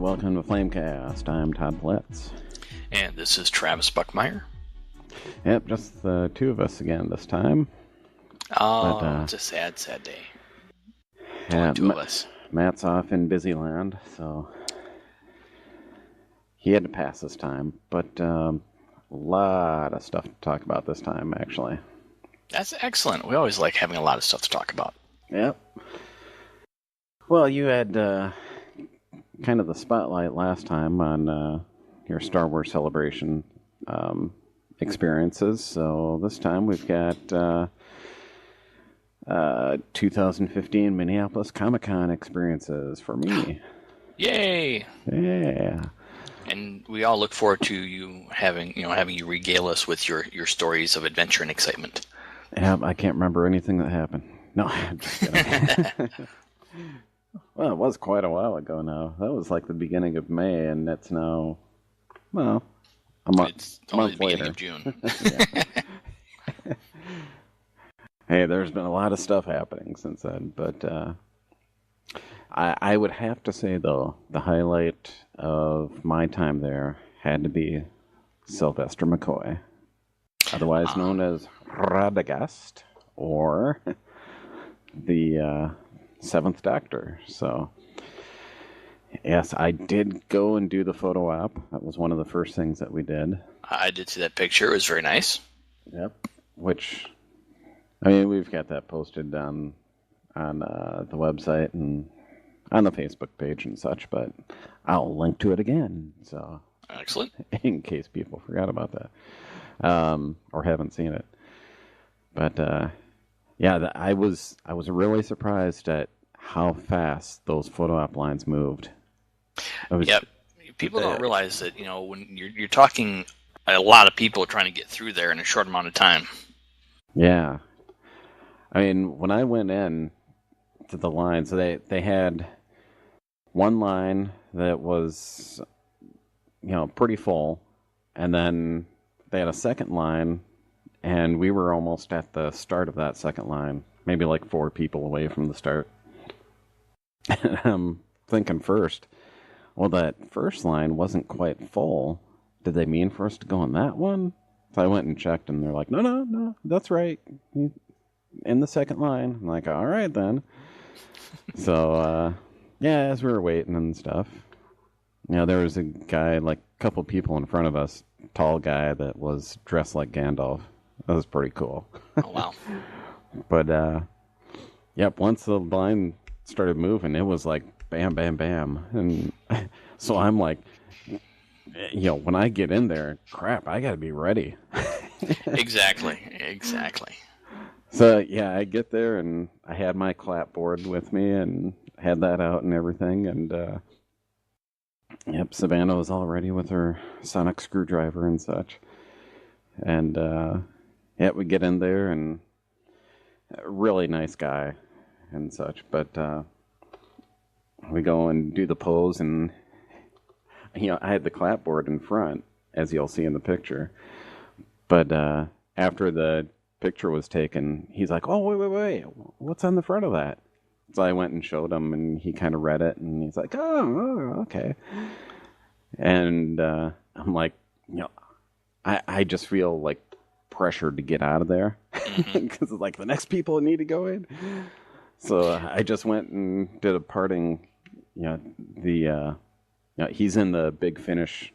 welcome to Flamecast. I'm Todd Platz. And this is Travis Buckmeyer. Yep, just the two of us again this time. Oh, it's a sad, sad day. Yeah, two of us. Matt's off in busy land, so he had to pass this time. But a lot of stuff to talk about this time, actually. That's excellent. We always like having a lot of stuff to talk about. Yep. Well, you had kind of the spotlight last time on your Star Wars Celebration experiences. So this time we've got 2015 Minneapolis Comic-Con experiences for me. Yay! Yeah. And we all look forward to you having you regale us with your stories of adventure and excitement. Yeah, I can't remember anything that happened. No, I'm just kidding. Well, it was quite a while ago now. That was like the beginning of May, and it's now, well, a month later. Of June. Hey, there's been a lot of stuff happening since then, but I would have to say, though, the highlight of my time there had to be Sylvester McCoy, otherwise known as Radagast, or the Seventh Doctor. So, yes, I did go and do the photo op. That was one of the first things that we did. I did see that picture. It was very nice. Yep. Which, I mean, we've got that posted on the website and on the Facebook page and such, but I'll link to it again. So, excellent. In case people forgot about that or haven't seen it. But yeah, I was really surprised at how fast those photo op lines moved. Yep. People don't realize that, when you're talking a lot of people trying to get through there in a short amount of time. Yeah. I mean, when I went in to the lines, they had one line that was, pretty full, and then they had a second line, and we were almost at the start of that second line, maybe like 4 people away from the start. And I'm thinking first, well, that first line wasn't quite full. Did they mean for us to go on that one? So I went and checked, and they're like, no, that's right. In the second line. I'm like, all right, then. So, yeah, as we were waiting and stuff, there was a guy, like a couple people in front of us, tall guy that was dressed like Gandalf. That was pretty cool. Oh, wow. But, yep, once the line started moving, it was like bam, bam, bam. And so I'm like, when I get in there, crap, I got to be ready. Exactly. So, yeah, I get there, and I had my clapboard with me and had that out and everything. And, yep, Savannah was all ready with her sonic screwdriver and such. And, yeah, we get in there, and a really nice guy and such. But we go and do the pose, and, I had the clapboard in front, as you'll see in the picture. But after the picture was taken, he's like, oh, wait, what's on the front of that? So I went and showed him, and he kind of read it, and he's like, oh, okay. And I'm like, I just feel like pressured to get out of there because it's like the next people need to go in. So I just went and did a parting, he's in the Big Finish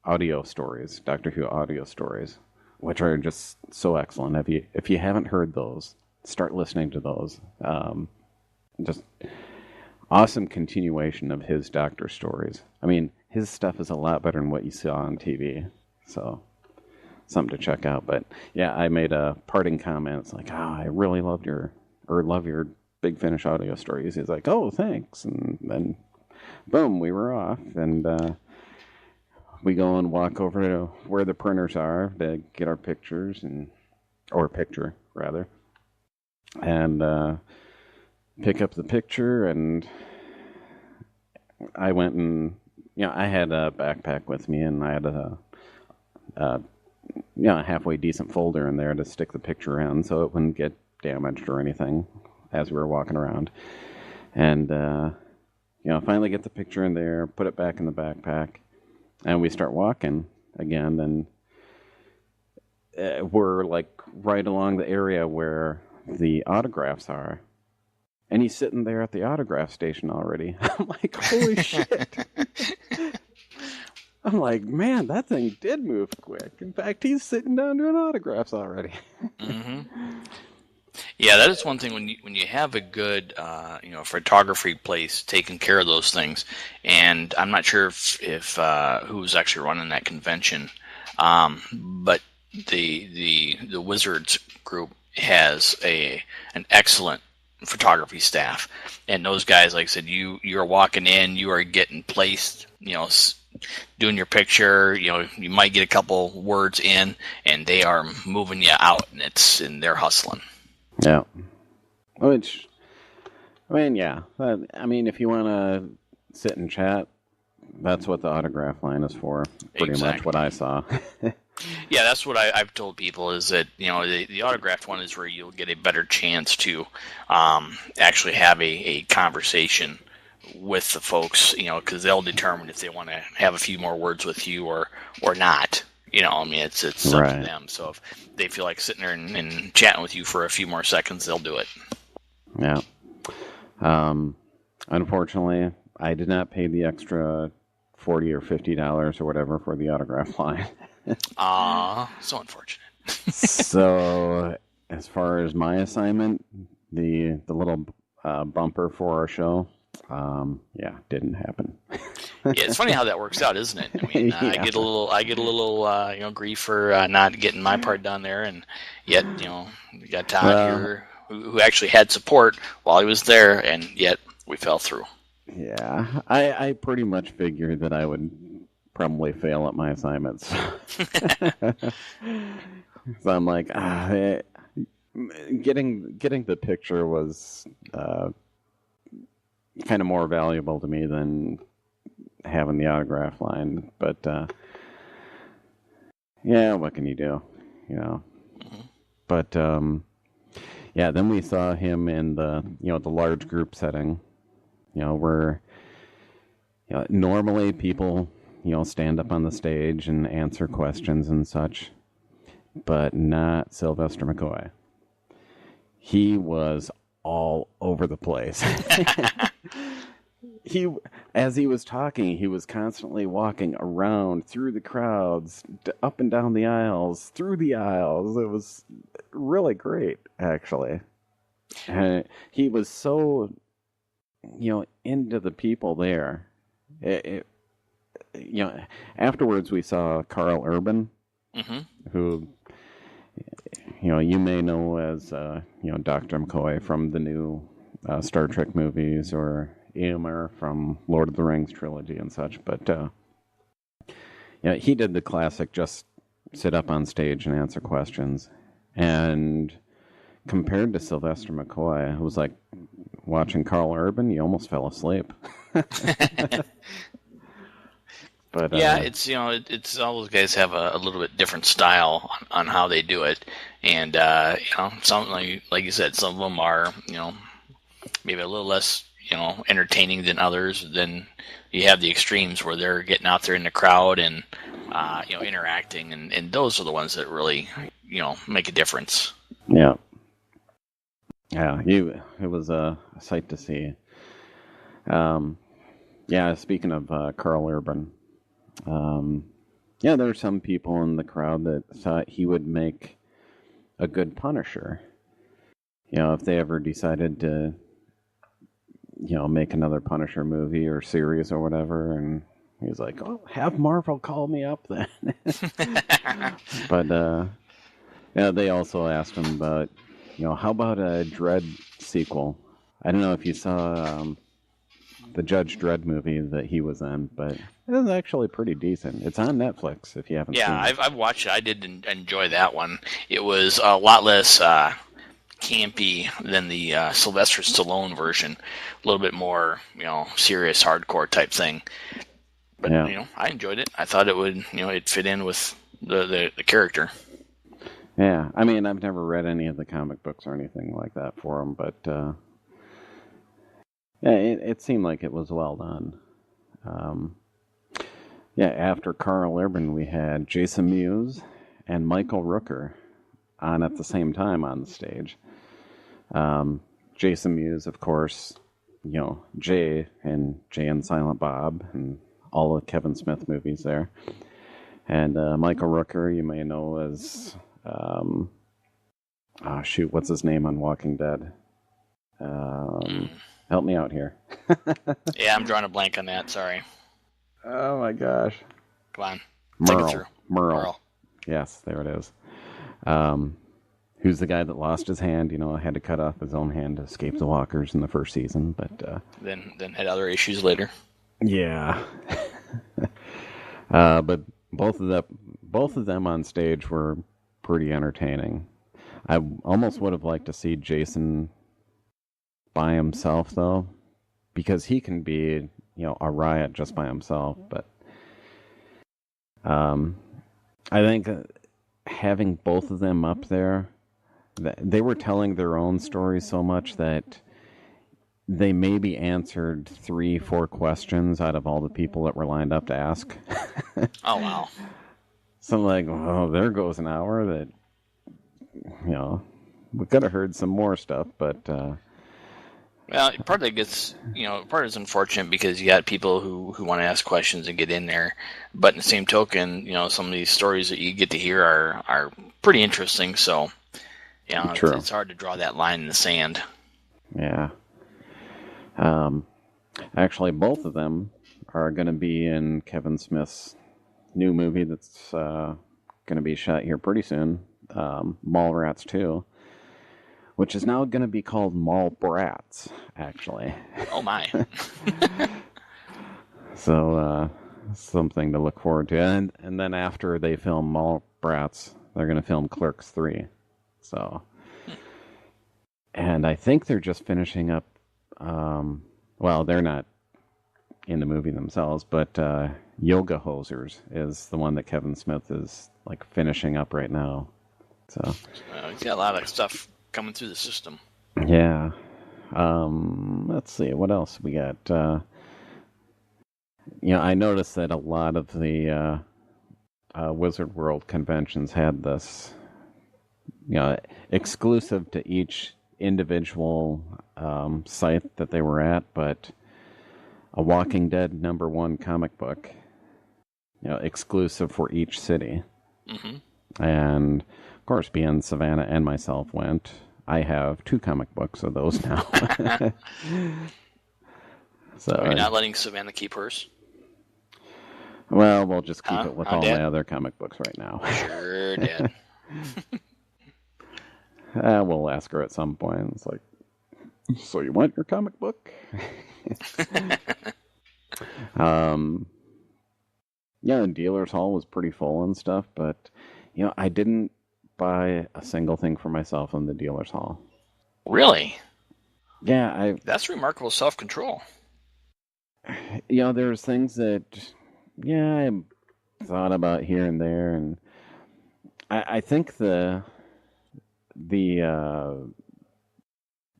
audio stories, Doctor Who audio stories, which are just so excellent. If you haven't heard those, start listening to those. Just awesome continuation of his Doctor stories. I mean, his stuff is a lot better than what you saw on TV. So something to check out. But yeah, I made a parting comment. It's like, I really love your Big Finish audio stories. He's like, oh, thanks. And then boom, we were off, and we go and walk over to where the printers are to get our pictures, or picture rather, and pick up the picture. And I went and I had a backpack with me, and I had a halfway decent folder in there to stick the picture in so it wouldn't get damaged or anything as we were walking around. And finally get the picture in there, put it back in the backpack, and we start walking again, and we're like right along the area where the autographs are. And he's sitting there at the autograph station already. I'm like, holy shit. I'm like, man, that thing did move quick. In fact, he's sitting down doing autographs already. Mm-hmm. Yeah, that is one thing when you have a good photography place taking care of those things. And I'm not sure if who's actually running that convention, but the Wizards group has an excellent photography staff, and those guys, like I said, you're walking in, you are getting placed, doing your picture, you might get a couple words in, and they are moving you out, and they're hustling. Yeah. Which, I mean, yeah. If you want to sit and chat, that's what the autograph line is for. Pretty much what I saw. Yeah, that's what I've told people, is that, the autographed one is where you'll get a better chance to actually have a conversation with the folks, because they'll determine if they want to have a few more words with you or not. It's up to them. So if they feel like sitting there and chatting with you for a few more seconds, they'll do it. Yeah. Unfortunately, I did not pay the extra $40 or $50 or whatever for the autograph line. So unfortunate. So, as far as my assignment, the little bumper for our show, didn't happen. Yeah, it's funny how that works out, isn't it? I mean, I get a little grief for not getting my part done there, and yet, we got Todd here who actually had support while he was there, and yet we fell through. Yeah, I pretty much figured that I would probably fail at my assignments. So I'm like, getting the picture was kind of more valuable to me than having the autograph line. But what can you do? Mm-hmm. But then we saw him in the the large group setting. Where normally people stand up on the stage and answer questions and such, but not Sylvester McCoy. He was all over the place. As he was talking, he was constantly walking around through the crowds, up and down the aisles, through the aisles. It was really great, actually. He was so, into the people there. Afterwards we saw Carl Urban, mm-hmm. who, you may know as, Dr. McCoy from the new Star Trek movies, or Eomer from Lord of the Rings trilogy and such. But, he did the classic just sit up on stage and answer questions. And compared to Sylvester McCoy, it was like watching Carl Urban, you almost fell asleep. But it's it's all those guys have a little bit different style on how they do it, and some, like you said, some of them are maybe a little less entertaining than others. Then you have the extremes where they're getting out there in the crowd and interacting, and those are the ones that really make a difference. Yeah. Yeah, it was a sight to see. Speaking of Carl Urban, there were some people in the crowd that thought he would make a good Punisher. If they ever decided to, make another Punisher movie or series or whatever, and he was like, "Oh, have Marvel call me up then." But they also asked him about, how about a Dredd sequel? I don't know if you saw the Judge Dredd movie that he was in, but it was actually pretty decent. It's on Netflix if you haven't seen it. Yeah, I've watched it. I did enjoy that one. It was a lot less campy than the Sylvester Stallone version. A little bit more, serious, hardcore type thing. But, I enjoyed it. I thought it would, it fit in with the character. Yeah, I mean, I've never read any of the comic books or anything like that for him, but Yeah, it seemed like it was well done. Um, yeah, after Carl Urban, we had Jason Mewes and Michael Rooker on at the same time on the stage. Um, Jason Mewes, of course, Jay and Silent Bob and all of Kevin Smith movies there. And Michael Rooker, you may know as, what's his name on Walking Dead? Help me out here. Yeah, I'm drawing a blank on that. Sorry. Oh my gosh. Come on. Take it through. Merle. Yes, there it is. Who's the guy that lost his hand? Had to cut off his own hand to escape the walkers in the first season, but then had other issues later. Yeah. But both of them on stage were pretty entertaining. I almost would have liked to see Jason by himself, though, because he can be, a riot just by himself. But I think having both of them up there, they were telling their own stories so much that they maybe answered 3-4 questions out of all the people that were lined up to ask. Oh, wow. So I'm like, there goes an hour that, we could have heard some more stuff, but... Well, part of it gets, part is unfortunate because you got people who want to ask questions and get in there. But in the same token, some of these stories that you get to hear are pretty interesting. So, it's hard to draw that line in the sand. Yeah. Actually, both of them are going to be in Kevin Smith's new movie that's going to be shot here pretty soon, Mallrats 2. Which is now going to be called Mall Brats, actually. Oh, my. So, something to look forward to. And then after they film Mall Brats, they're going to film Clerks 3. So, and I think they're just finishing up, they're not in the movie themselves, but Yoga Hosers is the one that Kevin Smith is, finishing up right now. So he's got a lot of stuff coming through the system. Yeah. Let's see, what else we got? I noticed that a lot of the Wizard World conventions had this, exclusive to each individual site that they were at, but a Walking Dead #1 comic book, exclusive for each city. Mm-hmm. And of course, being Savannah and myself went, I have 2 comic books of those now. So you're not letting Savannah keep hers? Well, we'll just keep it with all my other comic books right now. Sure did. We'll ask her at some point. It's like, so you want your comic book? The dealer's hall was pretty full and stuff, but I didn't buy a single thing for myself in the dealer's hall. Really? Yeah, that's remarkable self-control. There's things that, I thought about here and there, and I think the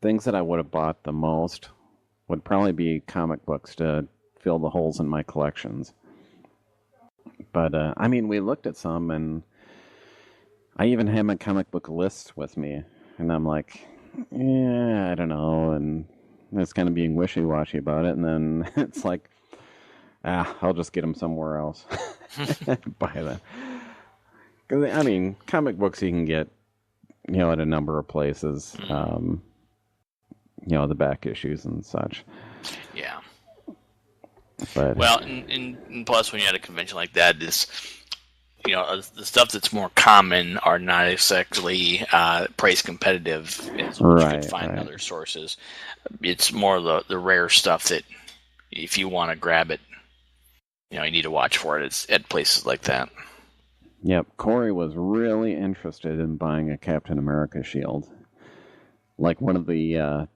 things that I would have bought the most would probably be comic books to fill the holes in my collections. But, we looked at some, and I even had my comic book list with me, and I'm like, I don't know, and it's kind of being wishy-washy about it, and then it's like, I'll just get them somewhere else. Buy them. Because, comic books you can get, at a number of places, the back issues and such. Yeah. But, well, and plus when you're at a convention like that, the stuff that's more common are not exactly price competitive as what you can find in other sources. It's more the rare stuff that if you want to grab it, you need to watch for it. It's at places like that. Yep, Corey was really interested in buying a Captain America shield, like one of the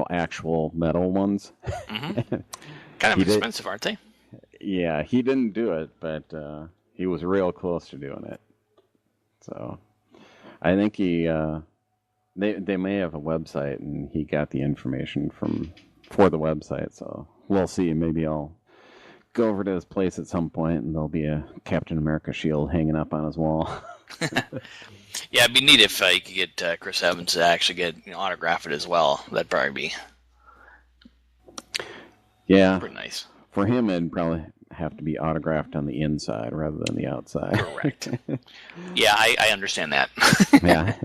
actual metal ones. Mm-hmm. Kind of expensive, aren't they? Yeah, he didn't do it, but he was real close to doing it. So I think they may have a website, and he got the information from for the website. So we'll see. Maybe I'll go over to his place at some point, and there'll be a Captain America shield hanging up on his wall. Yeah, it'd be neat if you could get Chris Evans to actually get autograph it as well. That'd probably be pretty nice. For him, it'd probably have to be autographed on the inside rather than the outside. Correct. Yeah, I understand that. Yeah.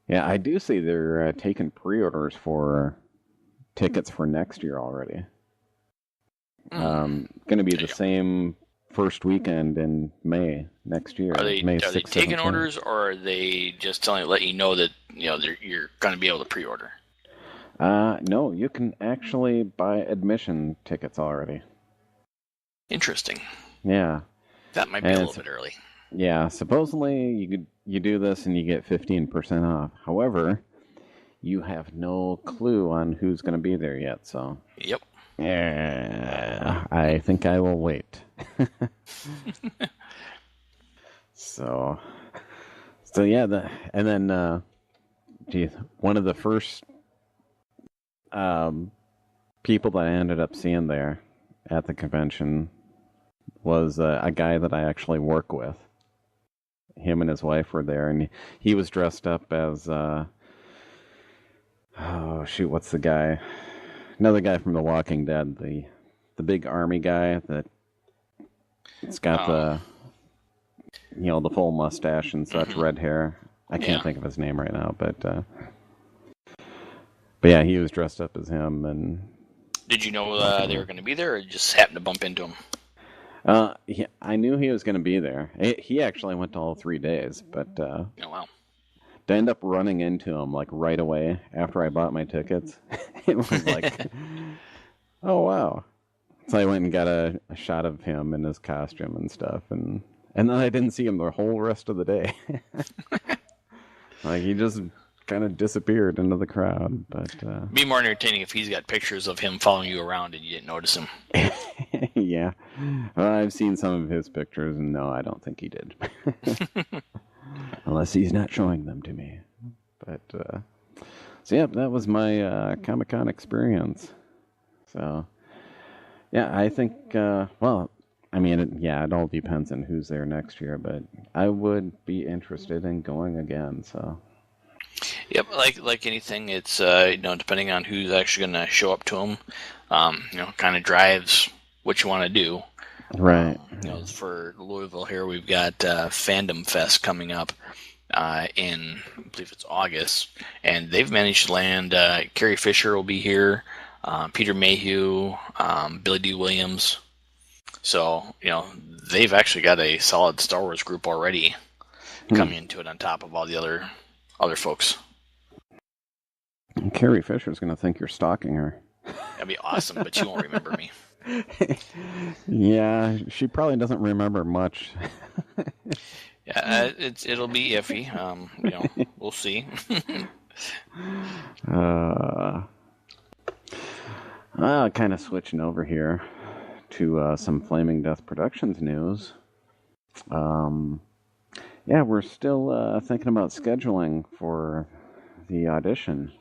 Yeah, I do see they're taking pre-orders for tickets for next year already. Going to be the same first weekend in May next year. Are they May taking orders, or are they just let you know that you're going to be able to pre-order? No, you can actually buy admission tickets already. Interesting. Yeah. That might be a little bit early. Yeah, supposedly you do this and you get 15% off. However, you have no clue on who's going to be there yet, so. Yep. Yeah, I think I will wait. So yeah, and then one of the first people that I ended up seeing there at the convention was a guy that I actually work with. Him and his wife were there, and he was dressed up as what's the guy? Another guy from The Walking Dead, the big army guy that's got the full mustache and such, red hair. I can't think of his name right now, but yeah, he was dressed up as him. And did you know they were going to be there, or you just happened to bump into him? I knew he was going to be there. He actually went to all 3 days, but oh wow. To end up running into him like right away after I bought my tickets, it was like, oh wow. So I went and got a shot of him in his costume and stuff, and then I didn't see him the whole rest of the day. Like he just kind of disappeared into the crowd. But it'd be more entertaining if he's got pictures of him following you around and you didn't notice him. Yeah, well, I've seen some of his pictures, and no, I don't think he did. Unless he's not showing them to me. But so yeah, that was my Comic-Con experience. So yeah, I think well, I mean, it all depends on who's there next year, but I would be interested in going again. So. Yep, like anything, it's depending on who's actually going to show up to them, kind of drives what you want to do. Right. For Louisville here, we've got Fandom Fest coming up in, I believe it's August, and they've managed to land. Carrie Fisher will be here, Peter Mayhew, Billy D. Williams. So they've actually got a solid Star Wars group already coming into it on top of all the other folks. And Carrie Fisher's going to think you're stalking her. That'd be awesome, but she won't remember me. Yeah, she probably doesn't remember much. Yeah, it'll be iffy. We'll see. Kind of switching over here to some Flaming Death Productions news. Yeah, we're still thinking about scheduling for the audition.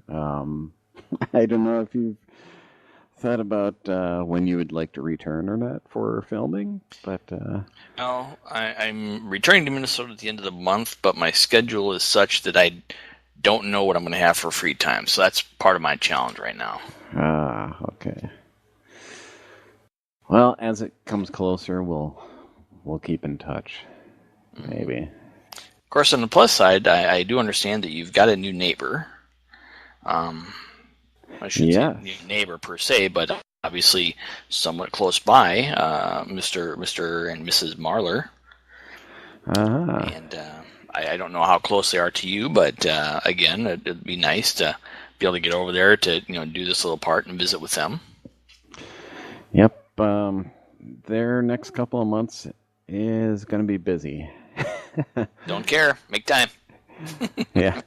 I don't know if you've thought about when you would like to return or not for filming, but no, I'm returning to Minnesota at the end of the month, but my schedule is such that I don't know what I'm going to have for free time, so that's part of my challenge right now. Okay. Well, as it comes closer, we'll keep in touch. Maybe. Of course, on the plus side, I do understand that you've got a new neighbor. I shouldn't say new neighbor per se, but obviously somewhat close by, Mr. and Mrs. Marlar. And I don't know how close they are to you, but again, it'd be nice to be able to get over there to do this little part and visit with them. Yep. Their next couple of months is going to be busy. Don't care. Make time. Yeah.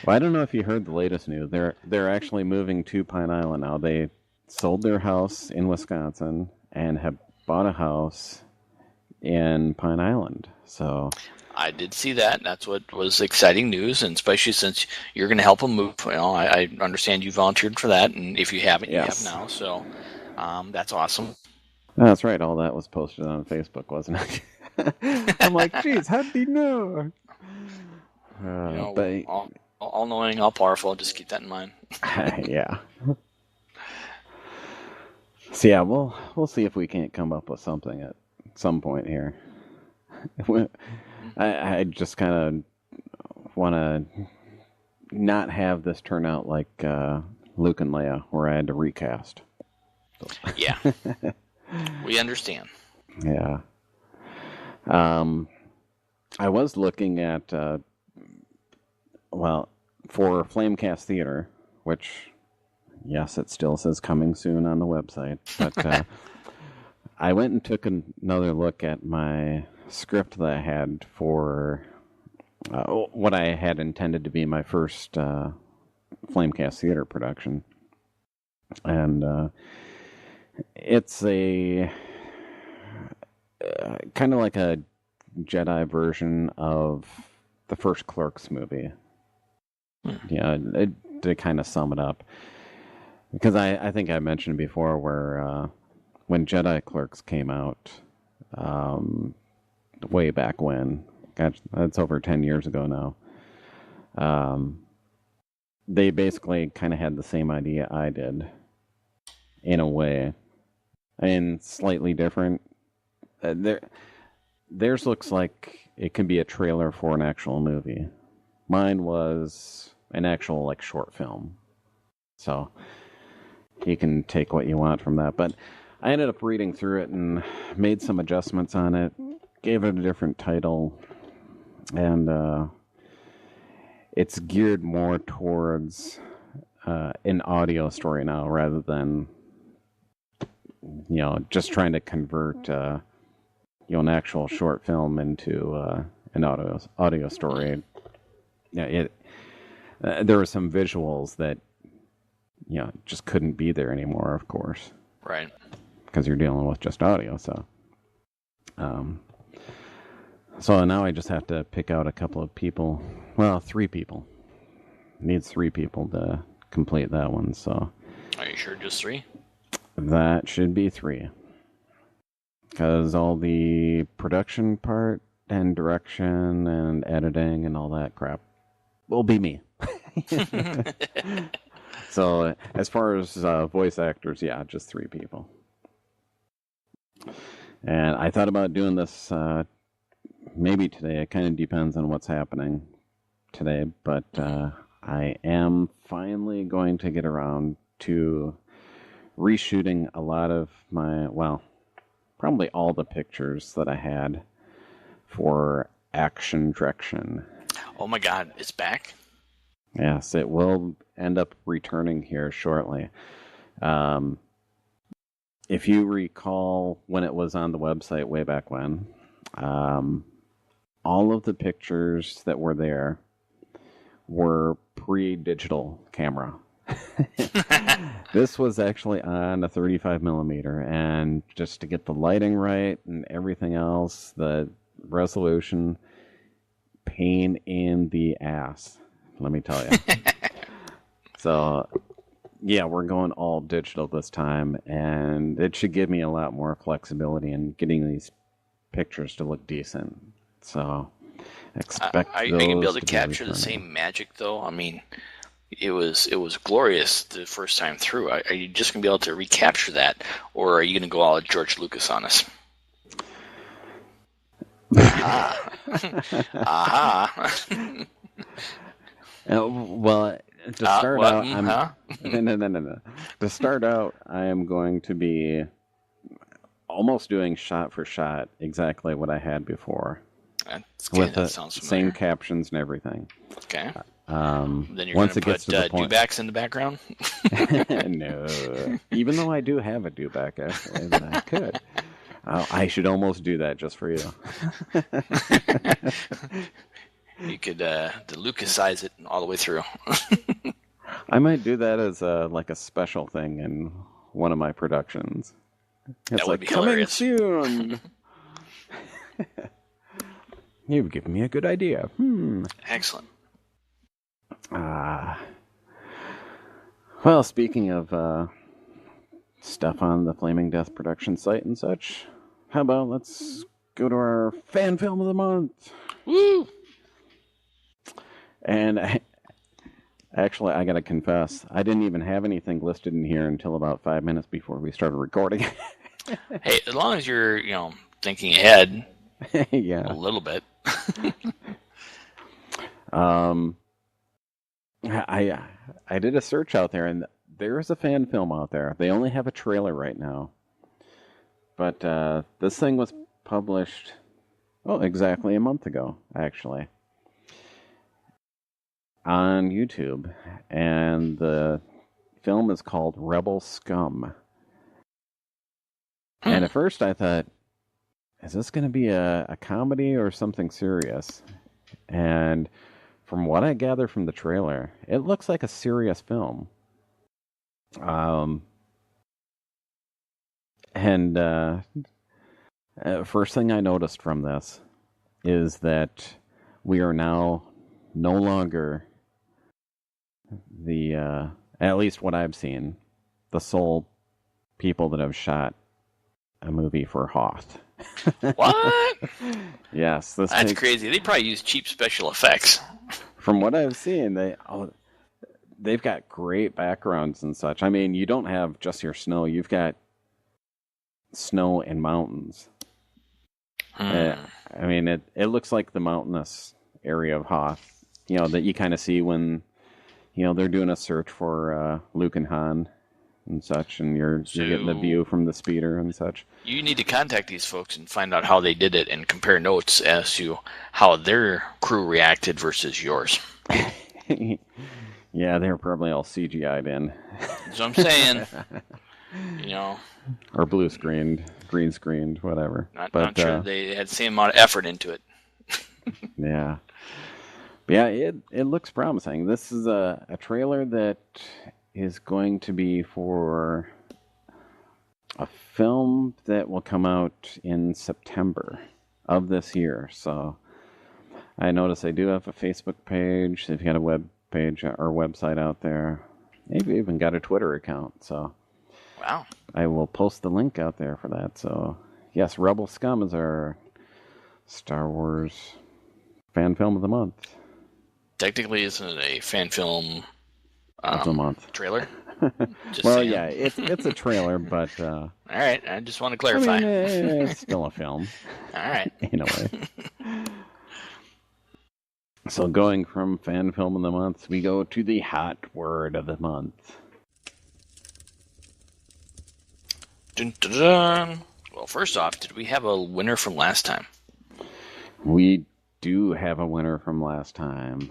Well, I don't know if you heard the latest news. They're actually moving to Pine Island now. They sold their house in Wisconsin and have bought a house in Pine Island. So I did see that. That's what was exciting news, and especially since you're going to help them move. I understand you volunteered for that, and if you haven't, you have now. So that's awesome. That's right. All that was posted on Facebook, wasn't it? I'm like, geez, how did he know? But all knowing, all powerful. Just keep that in mind. Yeah. So yeah, we'll see if we can't come up with something at some point here. I just kind of want to not have this turn out like Luke and Leia, where I had to recast. Yeah, we understand. Yeah. I was looking at for Flamecast Theater, which, yes, it still says coming soon on the website, but I went and took another look at my script that I had for what I had intended to be my first Flamecast Theater production. And it's a kind of like a Jedi version of the first Clerks movie. Yeah, to kind of sum it up. Because I think I mentioned before where when Jedi Clerks came out, way back when, gosh, that's over 10 years ago now, they basically kind of had the same idea I did, in a way. I mean, slightly different. Theirs looks like it could be a trailer for an actual movie. Mine was an actual, like, short film. So you can take what you want from that. But I ended up reading through it and made some adjustments on it, gave it a different title, and it's geared more towards an audio story now rather than, just trying to convert, an actual short film into an audio story. Yeah, there were some visuals that, just couldn't be there anymore, of course. Right. Because you're dealing with just audio, so. So now I just have to pick out a couple of people. Well, 3 people. Needs 3 people to complete that one, so. Are you sure just 3? That should be 3. Because all the production part and direction and editing and all that crap will be me. So as far as voice actors, yeah, just 3 people. And I thought about doing this maybe today. It kind of depends on what's happening today, but I am finally going to get around to reshooting a lot of probably all the pictures that I had for Action Direction. Oh my God, it's back? Yes, it will end up returning here shortly. If you recall when it was on the website way back when, all of the pictures that were there were pre-digital camera. This was actually on a 35 millimeter, and just to get the lighting right and everything else, the resolution, pain in the ass, let me tell you. So, yeah, we're going all digital this time, and it should give me a lot more flexibility in getting these pictures to look decent. So, expect are you going to be able to capture the same magic, though? I mean, it was glorious the first time through. Are you just going to be able to recapture that, or are you going to go all George Lucas on us? Aha. Aha. Well, to start out, No. To start out, I am going to be almost doing shot for shot exactly what I had before. With the same captions and everything. Okay. Then you're going to put dewbacks in the background? No. Even though I do have a dewback, actually, that I could. I should almost do that just for you. You could Lucasize it all the way through. I might do that as like a special thing in one of my productions. It's that would be coming hilarious. soon. You've given me a good idea. Excellent. Well, speaking of stuff on the Flaming Death production site and such, how about let's go to our fan film of the month? Woo! And actually, I gotta confess, I didn't even have anything listed in here until about 5 minutes before we started recording. Hey, as long as you're, thinking ahead Yeah. a little bit. I did a search out there, and there is a fan film out there. They only have a trailer right now. But this thing was published, exactly a month ago, actually, on YouTube. And the film is called Rebel Scum. And at first I thought, is this going to be a comedy or something serious? And from what I gather from the trailer, it looks like a serious film. First thing I noticed from this is that we are now no longer at least what I've seen, the sole people that have shot a movie for Hoth. What? Yes. That's crazy. They probably use cheap special effects. From what I've seen, they've got great backgrounds and such. I mean, you don't have just your snow. You've got snow and mountains. I mean, it looks like the mountainous area of Hoth, that you kind of see when, they're doing a search for Luke and Han and such, and you're getting the view from the speeder and such. You need to contact these folks and find out how they did it and compare notes as to how their crew reacted versus yours. Yeah, they were probably all CGI'd in. That's what I'm saying. Or blue screened, green screened, whatever. Not sure they had the same amount of effort into it. Yeah. But yeah, it looks promising. This is a trailer that is going to be for a film that will come out in September of this year. So I notice they do have a Facebook page. They've got a web page or website out there. They've even got a Twitter account. So wow. I will post the link out there for that. So yes, Rebel Scum is our Star Wars fan film of the month. Technically, isn't it a fan film of the month trailer? Well, saying. Yeah, it's a trailer, but all right. I just want to clarify. I mean, it's still a film. All right, in a way. So, going from fan film of the month, we go to the hot word of the month. Dun, dun, dun. Well, first off, did we have a winner from last time? We do have a winner from last time.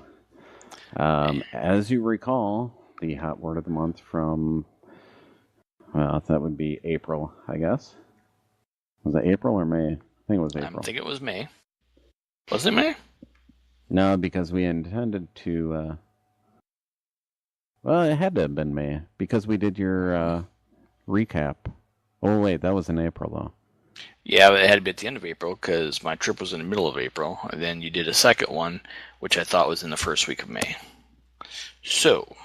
As you recall, the hot word of the month from, well, that would be April, I guess. Was it April or May? I think it was April. I think it was May. Was it May? No, because we intended to, well, it had to have been May, because we did your recap. Oh, wait, that was in April, though. Yeah, it had to be at the end of April, because my trip was in the middle of April, and then you did a second one, which I thought was in the first week of May. So...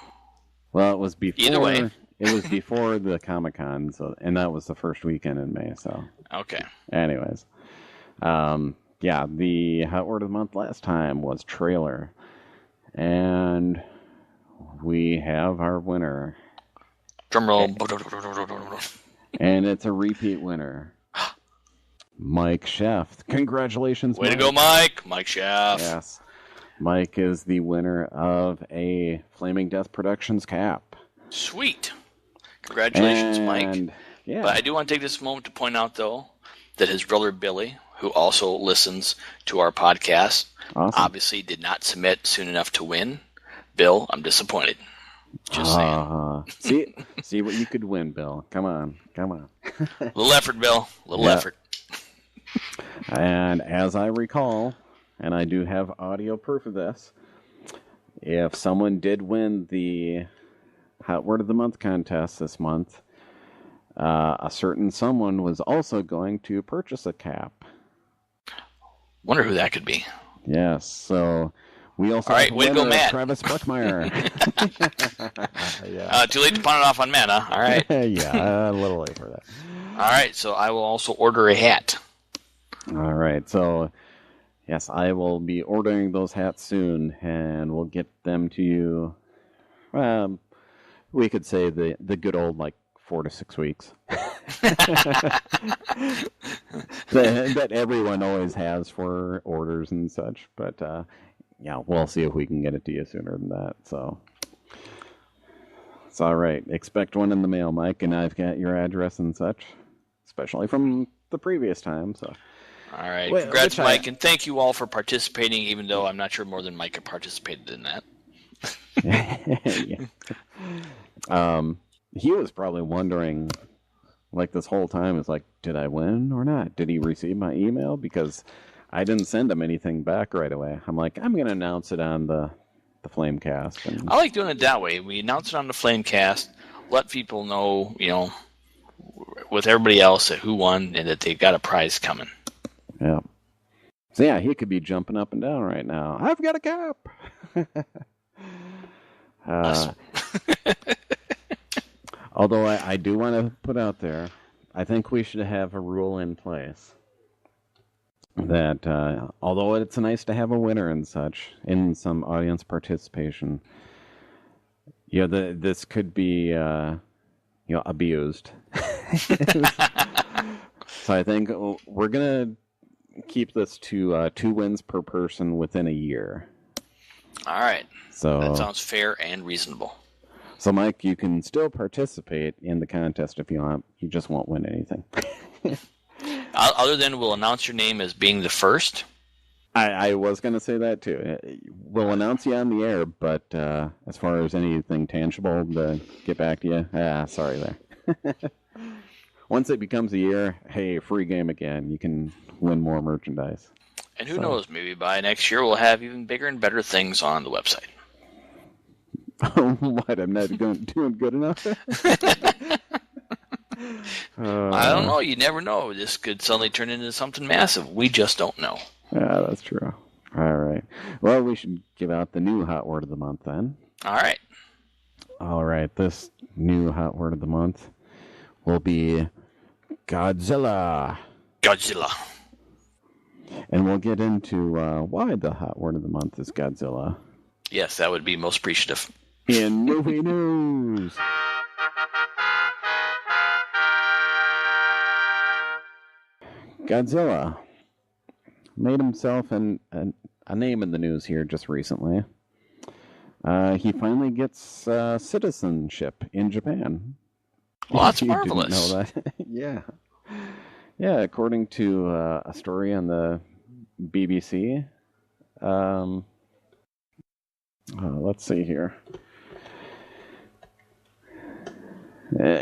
Well, it was before. Either way. It was before the Comic-Con, and that was the first weekend in May, so... Okay. Anyways. Yeah, the hot word of the month last time was trailer. And we have our winner. Drumroll. And it's a repeat winner. Mike Sheff. Congratulations, Way Mike. to go, Mike. Mike Sheff. Yes. Mike is the winner of a Flaming Death Productions cap. Sweet. Congratulations, Mike. Yeah. But I do want to take this moment to point out, though, that his brother Billy, who also listens to our podcast, obviously did not submit soon enough to win. Bill, I'm disappointed. Just saying. See what you could win, Bill. Come on. Little effort, Bill. Little effort. And as I recall, and I do have audio proof of this, if someone did win the Hot Word of the Month contest this month, a certain someone was also going to purchase a cap. Wonder who that could be. Yes. So we also All have right, a way to go, winner, Matt. Travis Buckmeyer. Too late to punt it off on Matt, huh? All right. Yeah, a little late for that. All right, so I will also order a hat. All right. So, yes, I will be ordering those hats soon, and we'll get them to you. We could say the good old 4 to 6 weeks that everyone always has for orders and such. But yeah, we'll see if we can get it to you sooner than that. So it's all right. Expect one in the mail, Mike, and I've got your address and such, especially from the previous time. So. All right. Congrats, Mike, and thank you all for participating, even though I'm not sure more than Mike participated in that. Yeah. He was probably wondering, this whole time, is did I win or not? Did he receive my email? Because I didn't send him anything back right away. I'm like, I'm going to announce it on the Flamecast. And... I like doing it that way. We announce it on the Flamecast, let people know, with everybody else who won and that they've got a prize coming. Yeah. So yeah, he could be jumping up and down right now. I've got a cap. Although I do want to put out there, I think we should have a rule in place that although it's nice to have a winner and such in some audience participation, this could be abused. So I think we're gonna keep this to 2 wins per person within a year. All right. So that sounds fair and reasonable. So, Mike, you can still participate in the contest if you want. You just won't win anything. Other than we'll announce your name as being the first. I was going to say that, too. We'll announce you on the air, but as far as anything tangible to get back to you, sorry there. Once it becomes a year, hey, free game again. You can win more merchandise. And who knows, maybe by next year we'll have even bigger and better things on the website. What? I'm not doing good enough? I don't know. You never know. This could suddenly turn into something massive. We just don't know. Yeah, that's true. All right. Well, we should give out the new hot word of the month then. All right. All right. This new hot word of the month will be Godzilla. Godzilla. And we'll get into why the hot word of the month is Godzilla. Yes, that would be most appreciative. In movie news. Godzilla made himself a name in the news here just recently. He finally gets citizenship in Japan. Well, that's marvelous. Didn't know that. Yeah. Yeah, according to a story on the BBC. Let's see here.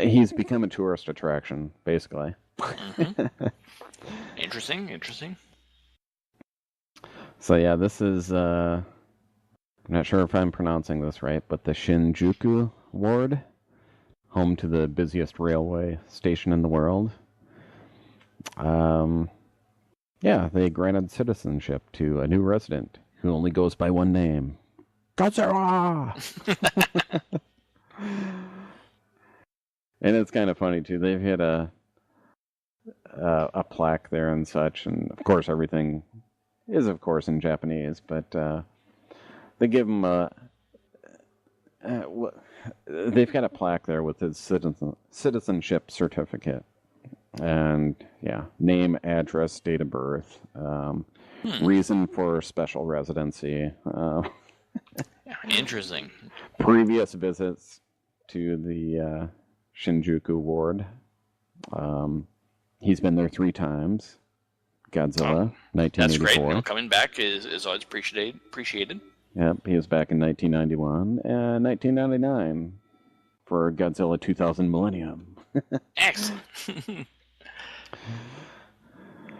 He's become a tourist attraction, basically. Mm-hmm. Interesting. So yeah, this is, I'm not sure if I'm pronouncing this right, but the Shinjuku Ward, home to the busiest railway station in the world. Yeah, they granted citizenship to a new resident who only goes by one name. Godzilla! And it's kind of funny, too. They've hit a plaque there and such, and of course everything is, of course, in Japanese, but they give him they've got a plaque there with his citizenship certificate. And, yeah, name, address, date of birth, reason for special residency. Interesting. Previous visits to the Shinjuku Ward. He's been there 3 times. Godzilla, 1984. That's great. Coming back is always appreciated. Yep, he was back in 1991 and 1999 for Godzilla 2000 Millennium. Excellent.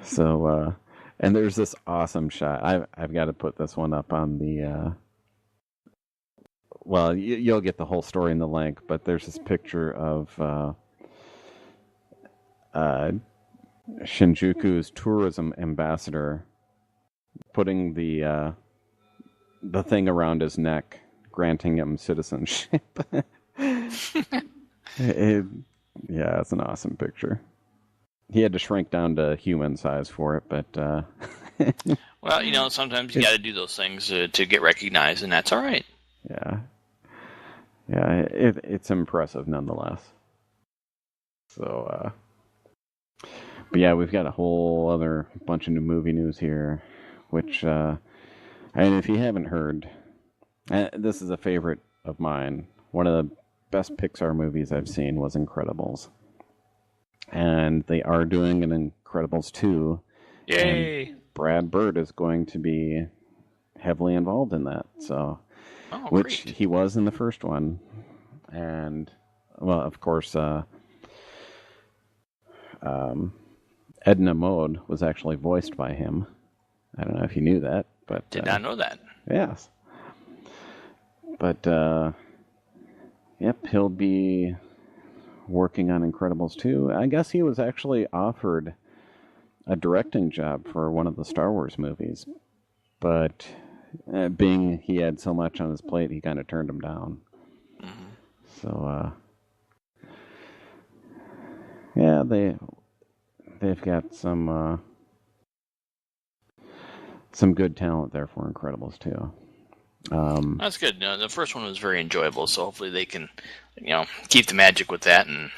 So, and there's this awesome shot. I've got to put this one up on the. Well, you'll get the whole story in the link, but there's this picture of Shinjuku's tourism ambassador putting the thing around his neck, granting him citizenship. It, yeah, it's an awesome picture. He had to shrink down to human size for it, but well, sometimes you got to do those things to get recognized, and that's all right. yeah, it's impressive nonetheless. So, but yeah, we've got a whole other bunch of new movie news here, which, and if you haven't heard, this is a favorite of mine. One of the best Pixar movies I've seen was Incredibles. And they are doing an Incredibles 2. Yay! And Brad Bird is going to be heavily involved in that. So, which great. he was in the first one. And, well, of course, Edna Mode was actually voiced by him. I don't know if you knew that, but did not know that. Yes, but yep, he'll be working on Incredibles 2. I guess he was actually offered a directing job for one of the Star Wars movies, but being he had so much on his plate, he kind of turned him down. Mm-hmm. So, yeah, they've got some good talent there for Incredibles 2. That's good. The first one was very enjoyable, so hopefully they can, keep the magic with that. And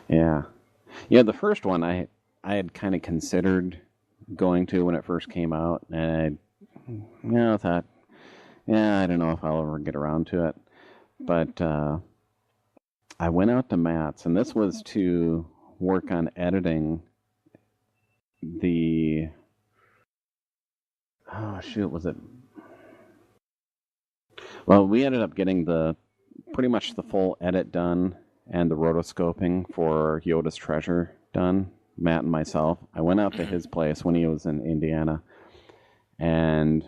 yeah, the first one I had kind of considered going to when it first came out, and I thought, I don't know if I'll ever get around to it. But I went out to Matt's, and this was to work on editing the. Oh shoot! Was it? Well, we ended up getting pretty much the full edit done and the rotoscoping for Yoda's Treasure done. Matt and myself. I went out to his place when he was in Indiana, and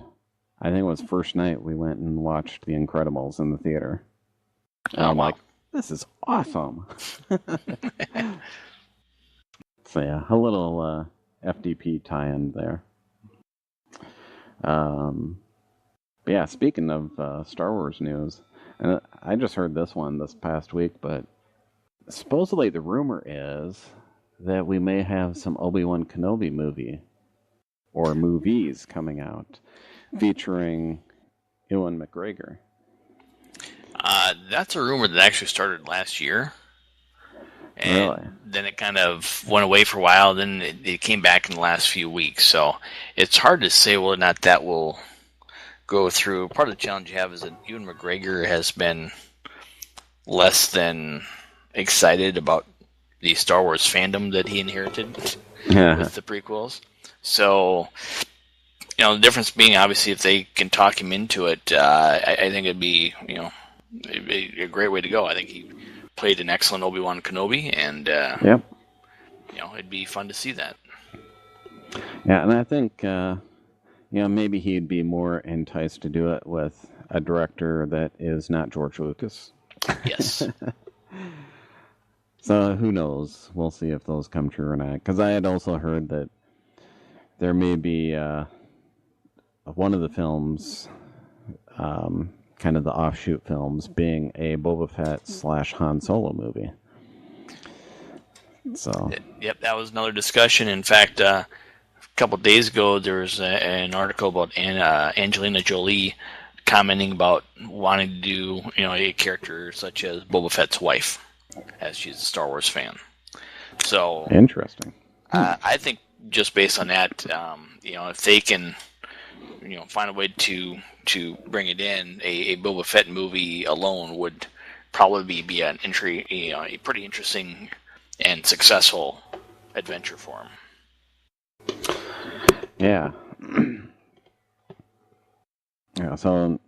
I think it was first night we went and watched The Incredibles in the theater. And I'm like, this is awesome. So yeah, a little FDP tie-in there. But yeah, speaking of Star Wars news, and I just heard this one this past week, but supposedly the rumor is that we may have some Obi-Wan Kenobi movie or movies coming out featuring Ewan McGregor. That's a rumor that actually started last year. And really? Then it kind of went away for a while. Then it came back in the last few weeks. So it's hard to say whether or not that will go through. Part of the challenge you have is that Ewan McGregor has been less than excited about the Star Wars fandom that he inherited with the prequels. So, the difference being obviously if they can talk him into it, I think it'd be a great way to go. I think he played an excellent Obi-Wan Kenobi, and it'd be fun to see that. Yeah, and I think maybe he'd be more enticed to do it with a director that is not George Lucas. Yes. So who knows? We'll see if those come true or not. Because I had also heard that there may be one of the films, kind of the offshoot films, being a Boba Fett / Han Solo movie. So. Yep, that was another discussion. In fact, a couple of days ago, there was an article about Angelina Jolie commenting about wanting to do, a character such as Boba Fett's wife, as she's a Star Wars fan. So interesting. I think just based on that, if they can, find a way to bring it in, a Boba Fett movie alone would probably be an entry, a pretty interesting and successful adventure for him. Yeah. Yeah, so,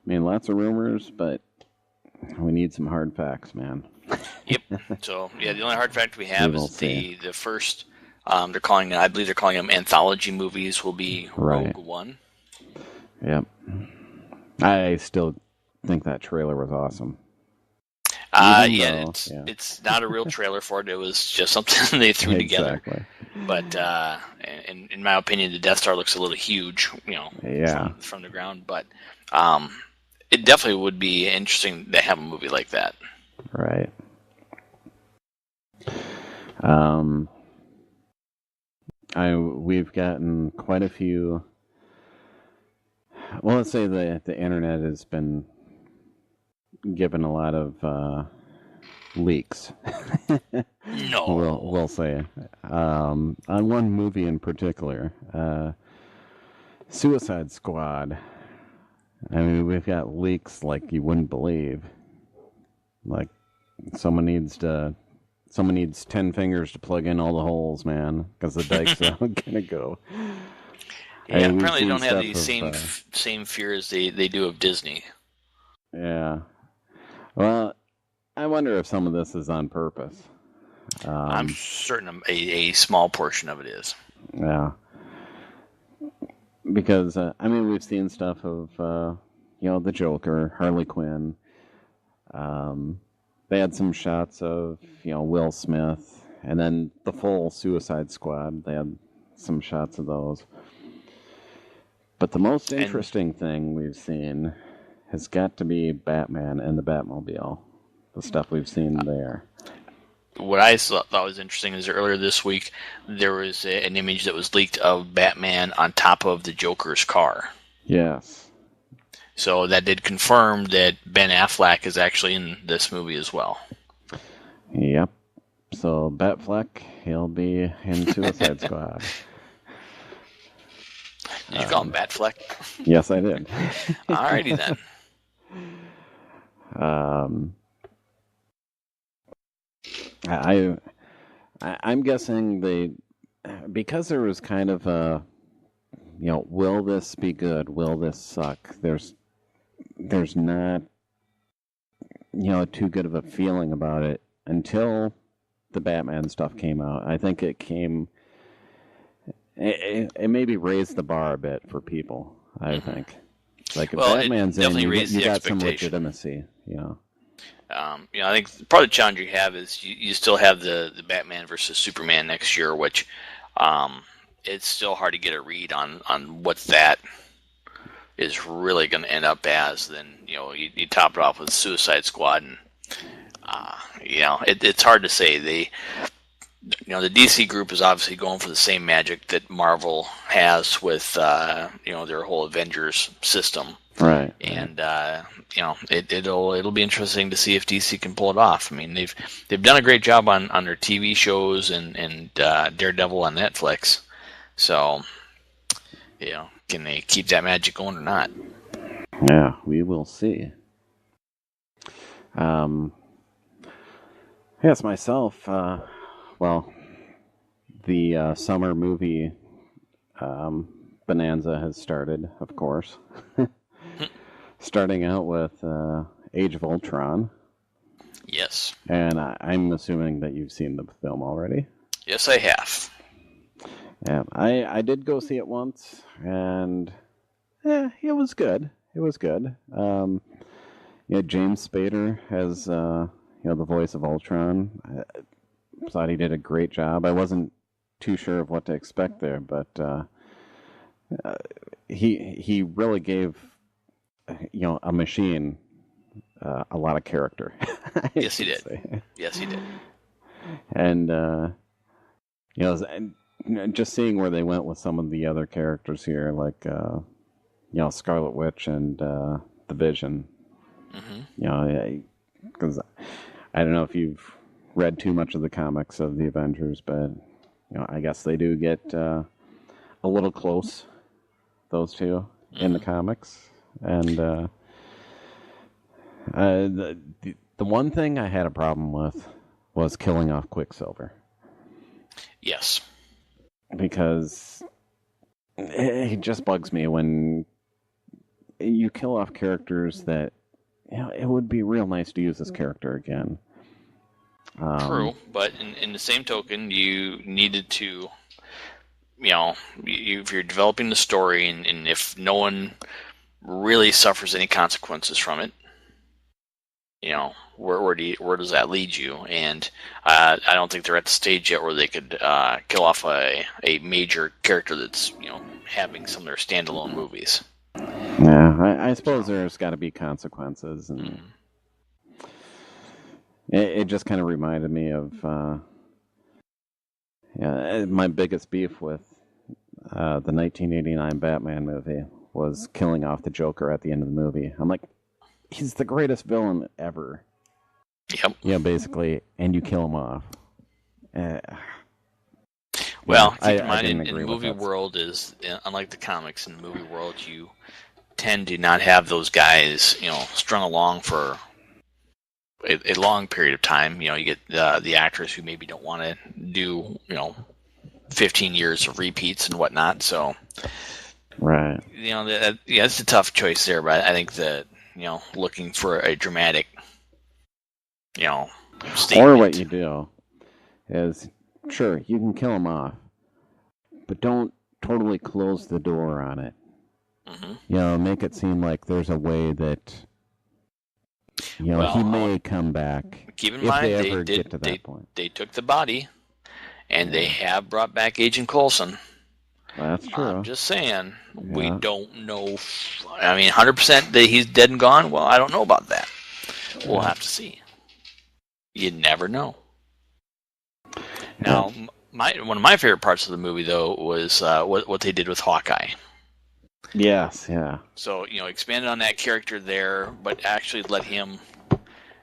lots of rumors, but we need some hard facts, man. Yep. So, the only hard fact we have is the first, I believe they're calling them anthology movies, will be Rogue One. Yep. I still think that trailer was awesome. It's not a real trailer for it. It was just something they threw together. But in my opinion, the Death Star looks a little huge, Yeah. from the ground. But it definitely would be interesting to have a movie like that. Right. We've gotten quite a few. Well, let's say the internet has been given a lot of leaks. No. We'll say on one movie in particular, Suicide Squad. I mean, we've got leaks like you wouldn't believe. Like someone needs 10 fingers to plug in all the holes, man, because the dike's not gonna go. Yeah, We've apparently they seen don't have stuff the of, same fears they do of Disney. yeah. Well, I wonder if some of this is on purpose. I'm certain a small portion of it is. Yeah. Because I mean, we've seen stuff of the Joker, Harley Quinn. They had some shots of Will Smith, and then the full Suicide Squad. They had some shots of those. But the most interesting thing we've seen has got to be Batman and the Batmobile. The stuff we've seen there. What I thought was interesting is earlier this week there was an image that was leaked of Batman on top of the Joker's car. Yes. So that did confirm that Ben Affleck is actually in this movie as well. Yep. So Batfleck, he'll be in Suicide Squad. Did you call him Batfleck? Yes, I did. Alrighty then. I'm guessing because there was kind of a, will this be good? Will this suck? There's not, too good of a feeling about it until the Batman stuff came out. I think it maybe raised the bar a bit for people. I think, like if Batman's in, you got some legitimacy. I think part of the challenge you have is you still have the Batman versus Superman next year, which it's still hard to get a read on what that is really going to end up as. Then you top it off with Suicide Squad, and it's hard to say. The DC group is obviously going for the same magic that Marvel has with their whole Avengers system. Right. And it'll be interesting to see if DC can pull it off. I mean, they've done a great job on their TV shows and Daredevil on Netflix. So, can they keep that magic going or not? Yeah, we will see. Yes, myself. The summer movie bonanza has started, of course. Starting out with Age of Ultron. Yes. And I'm assuming that you've seen the film already. Yes, I have. Yeah, I did go see it once, and it was good. It was good. James Spader as the voice of Ultron. I thought he did a great job. I wasn't too sure of what to expect there, but he really gave a machine a lot of character. Yes, he did. Yes, he did. And just seeing where they went with some of the other characters here, like Scarlet Witch and the Vision. Mm-hmm. Because I don't know if you've read too much of the comics of the Avengers, but I guess they do get a little close, those two, in the comics. And the one thing I had a problem with was killing off Quicksilver. Yes. Because it just bugs me when you kill off characters that, it would be real nice to use this character again. True, but in the same token, you needed to, if you're developing the story and if no one really suffers any consequences from it, where does that lead you? And I don't think they're at the stage yet where they could kill off a major character that's having some of their standalone movies. Yeah, I suppose there's got to be consequences, and it just kind of reminded me of my biggest beef with the 1989 Batman movie was killing off the Joker at the end of the movie. I'm like, he's the greatest villain ever. Yep. Yeah, basically, and you kill him off. Well, keep in mind, in the movie world is unlike the comics. In the movie world, you tend to not have those guys, strung along for a long period of time. You get the actors who maybe don't want to do, 15 years of repeats and whatnot. So, right. It's a tough choice there, but I think that, looking for a dramatic, statement. Or what you do is, sure, you can kill him off, but don't totally close the door on it. Mm-hmm. Make it seem like there's a way that, he may come back. Keep in mind, they get to that point. They took the body, and they have brought back Agent Coulson. That's true. I'm just saying, we don't know. 100% that he's dead and gone. Well, I don't know about that. We'll have to see. You never know. Now, one of my favorite parts of the movie, though, was what they did with Hawkeye. Yes, yeah. So, expanded on that character there, but actually let him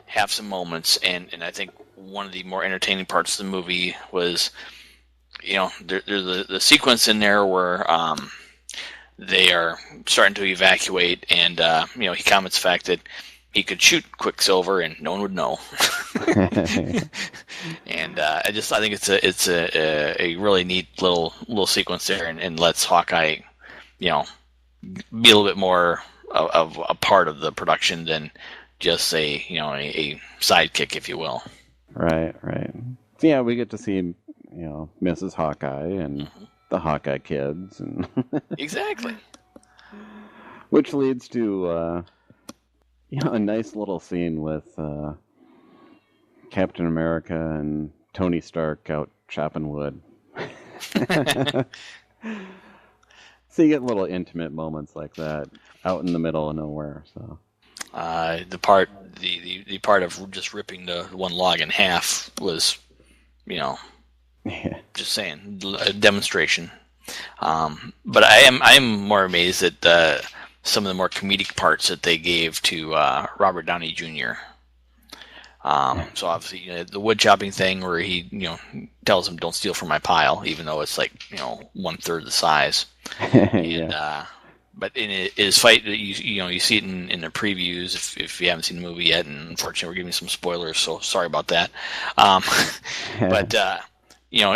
have some moments. And I think one of the more entertaining parts of the movie was, there's the sequence in there where they are starting to evacuate, and, he comments the fact that he could shoot Quicksilver and no one would know. And I think it's a really neat little sequence there, and lets Hawkeye, be a little bit more of a part of the production than just a sidekick, if you will. Right. So, yeah, we get to see Mrs. Hawkeye and the Hawkeye kids, and exactly. Which leads to a nice little scene with Captain America and Tony Stark out chopping wood. So you get little intimate moments like that out in the middle of nowhere. So the part of just ripping the one log in half was, just saying, a demonstration. But I am more amazed at some of the more comedic parts that they gave to Robert Downey Jr. So obviously, the wood chopping thing where he, tells him don't steal from my pile, even though it's like, 1/3 the size. And but in his fight, you see it in the previews if you haven't seen the movie yet, and unfortunately we're giving some spoilers, so sorry about that. But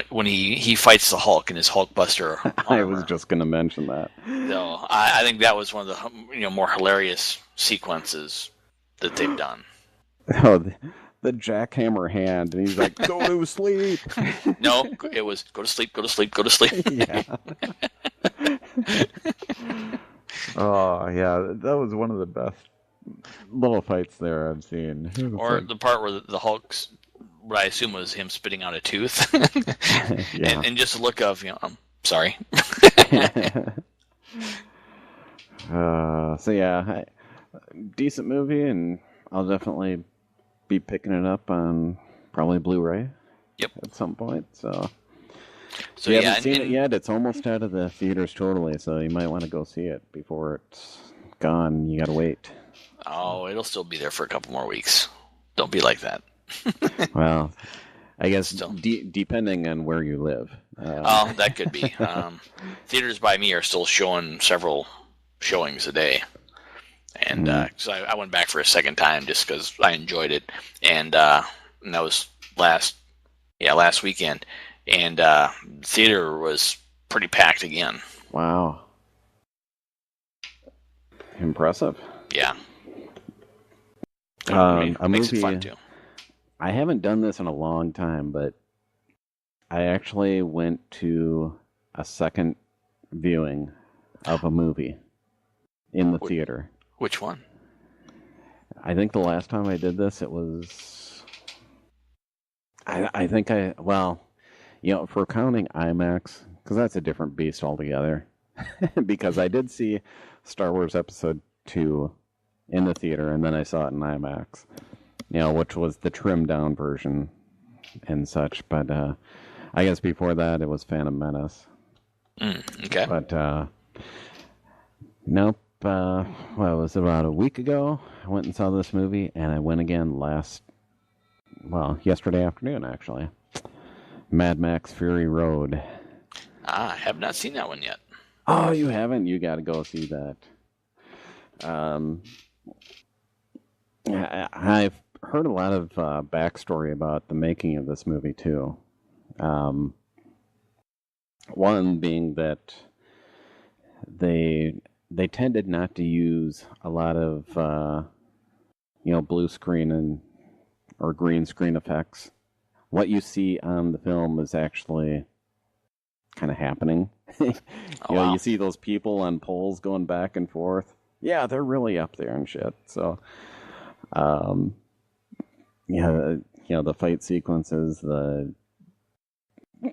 when he fights the Hulk in his Hulkbuster armor, I was just going to mention that. So I think that was one of the more hilarious sequences that they've done. Oh, the jackhammer hand, and he's like, "Go to sleep." No, it was go to sleep, go to sleep, go to sleep. Yeah. Oh yeah, that was one of the best little fights there I've seen. Or the part where the Hulk's, what I assume was him spitting out a tooth, yeah. and just a look of, I'm sorry. So yeah, decent movie, and I'll definitely be picking it up on probably Blu-ray. Yep. At some point. So So you yeah, haven't seen it yet. It's almost out of the theaters totally, so you might want to go see it before it's gone. You got to wait. Oh, it'll still be there for a couple more weeks. Don't be like that. Well, I guess depending on where you live. Oh, that could be. Theaters by me are still showing several showings a day. And so I went back for a second time just because I enjoyed it. And that was last weekend. And theater was pretty packed again. Wow. Impressive. Yeah. A makes movie, it fun too. I haven't done this in a long time, but I actually went to a second viewing of a movie in the theater. Which one? I think the last time I did this, it was. I think well, if we're counting IMAX, because that's a different beast altogether. Because I did see Star Wars Episode 2 in the theater, and then I saw it in IMAX, which was the trimmed down version and such. But I guess before that, it was Phantom Menace. Okay. But nope. Well, it was about a week ago. I went and saw this movie, and I went again yesterday afternoon, actually. Mad Max Fury Road. I have not seen that one yet. Oh, you haven't? You got to go see that. I've heard a lot of backstory about the making of this movie, too. One being that they tended not to use a lot of blue screen or green screen effects. What you see on the film is actually kind of happening. Wow. You see those people on poles going back and forth. Yeah, they're really up there and shit. So, the fight sequences, the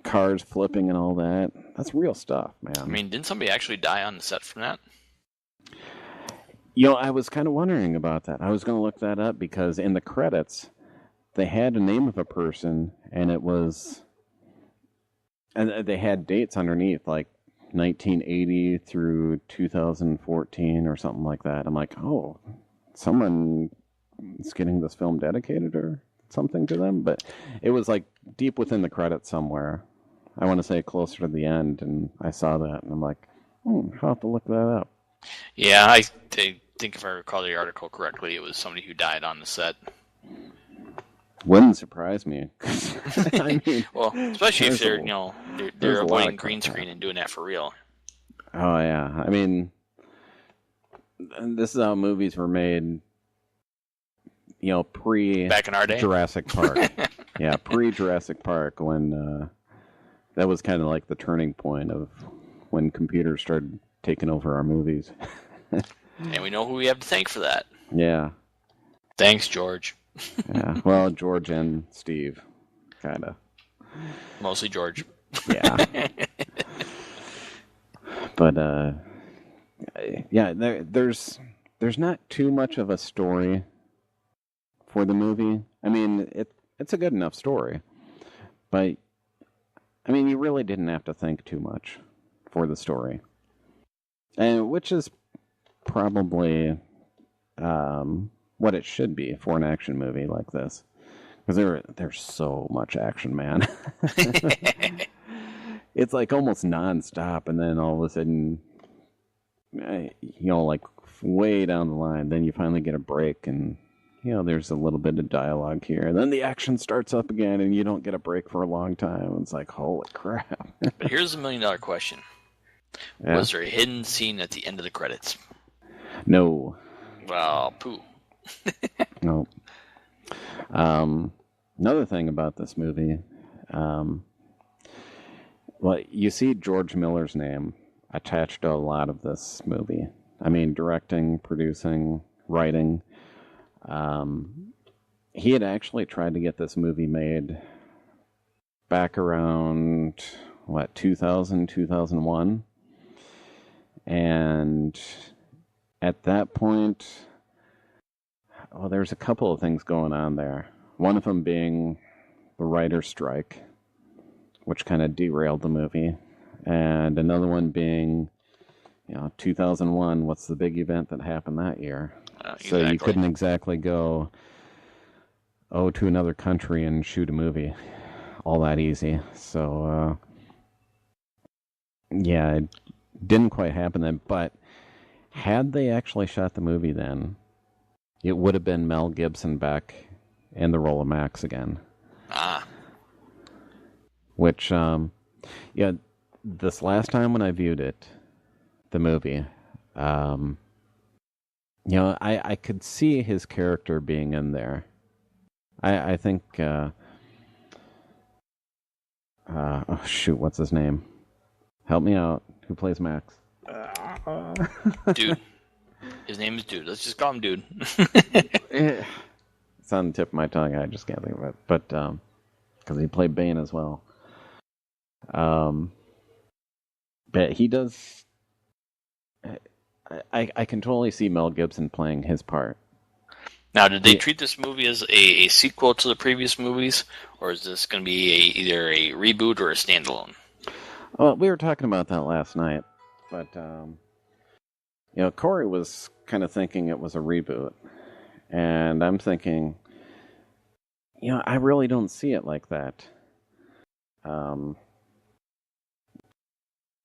cars flipping and all that. That's real stuff, man. I mean, didn't somebody actually die on the set from that? I was kind of wondering about that. I was going to look that up because in the credits, they had a name of a person, and they had dates underneath, like 1980 through 2014 or something like that. I'm like, oh, someone is getting this film dedicated or something to them. But it was like deep within the credits somewhere. I want to say closer to the end, and I saw that, and I'm like, I'll have to look that up. Yeah, I think if I recall the article correctly, it was somebody who died on the set. Wouldn't surprise me. I mean, well, especially if they're avoiding green screen and doing that for real. Oh yeah, I mean, this is how movies were made. Back in our day, Jurassic Park. Yeah, pre Jurassic Park, when that was kind of like the turning point of when computers started taking over our movies. And we know who we have to thank for that. Yeah. Thanks, George. Yeah, well, George and Steve, kind of. Mostly George. Yeah. But, yeah, there's not too much of a story for the movie. I mean, it's a good enough story. But, I mean, you really didn't have to think too much for the story. And which is probably what it should be for an action movie like this, because there's so much action, man. It's like almost nonstop, and then all of a sudden, like way down the line, then you finally get a break, and there's a little bit of dialogue here, and then the action starts up again, and you don't get a break for a long time. It's like, holy crap. But here's the $1 million question. Yeah. Was there a hidden scene at the end of the credits? No. Well, poo. No. Another thing about this movie, you see George Miller's name attached to a lot of this movie. I mean, directing, producing, writing. He had actually tried to get this movie made back around, 2000, 2001. And at that point, there's a couple of things going on there. One of them being the writer's strike, which kind of derailed the movie. And another one being, 2001, what's the big event that happened that year? Exactly. So you couldn't exactly go, to another country and shoot a movie all that easy. So, yeah, it didn't quite happen then. But had they actually shot the movie then, it would have been Mel Gibson back in the role of Max again. Which, this last time when I viewed it, the movie, I could see his character being in there. I think, what's his name? Help me out. Who plays Max? Dude. His name is Dude. Let's just call him Dude. It's on the tip of my tongue. I just can't think of it. But because he played Bane as well. But he does. I can totally see Mel Gibson playing his part. Now, did they treat this movie as a sequel to the previous movies, or is this going to be either a reboot or a standalone? Well, we were talking about that last night, but Corey was kind of thinking it was a reboot, and I'm thinking, I really don't see it like that,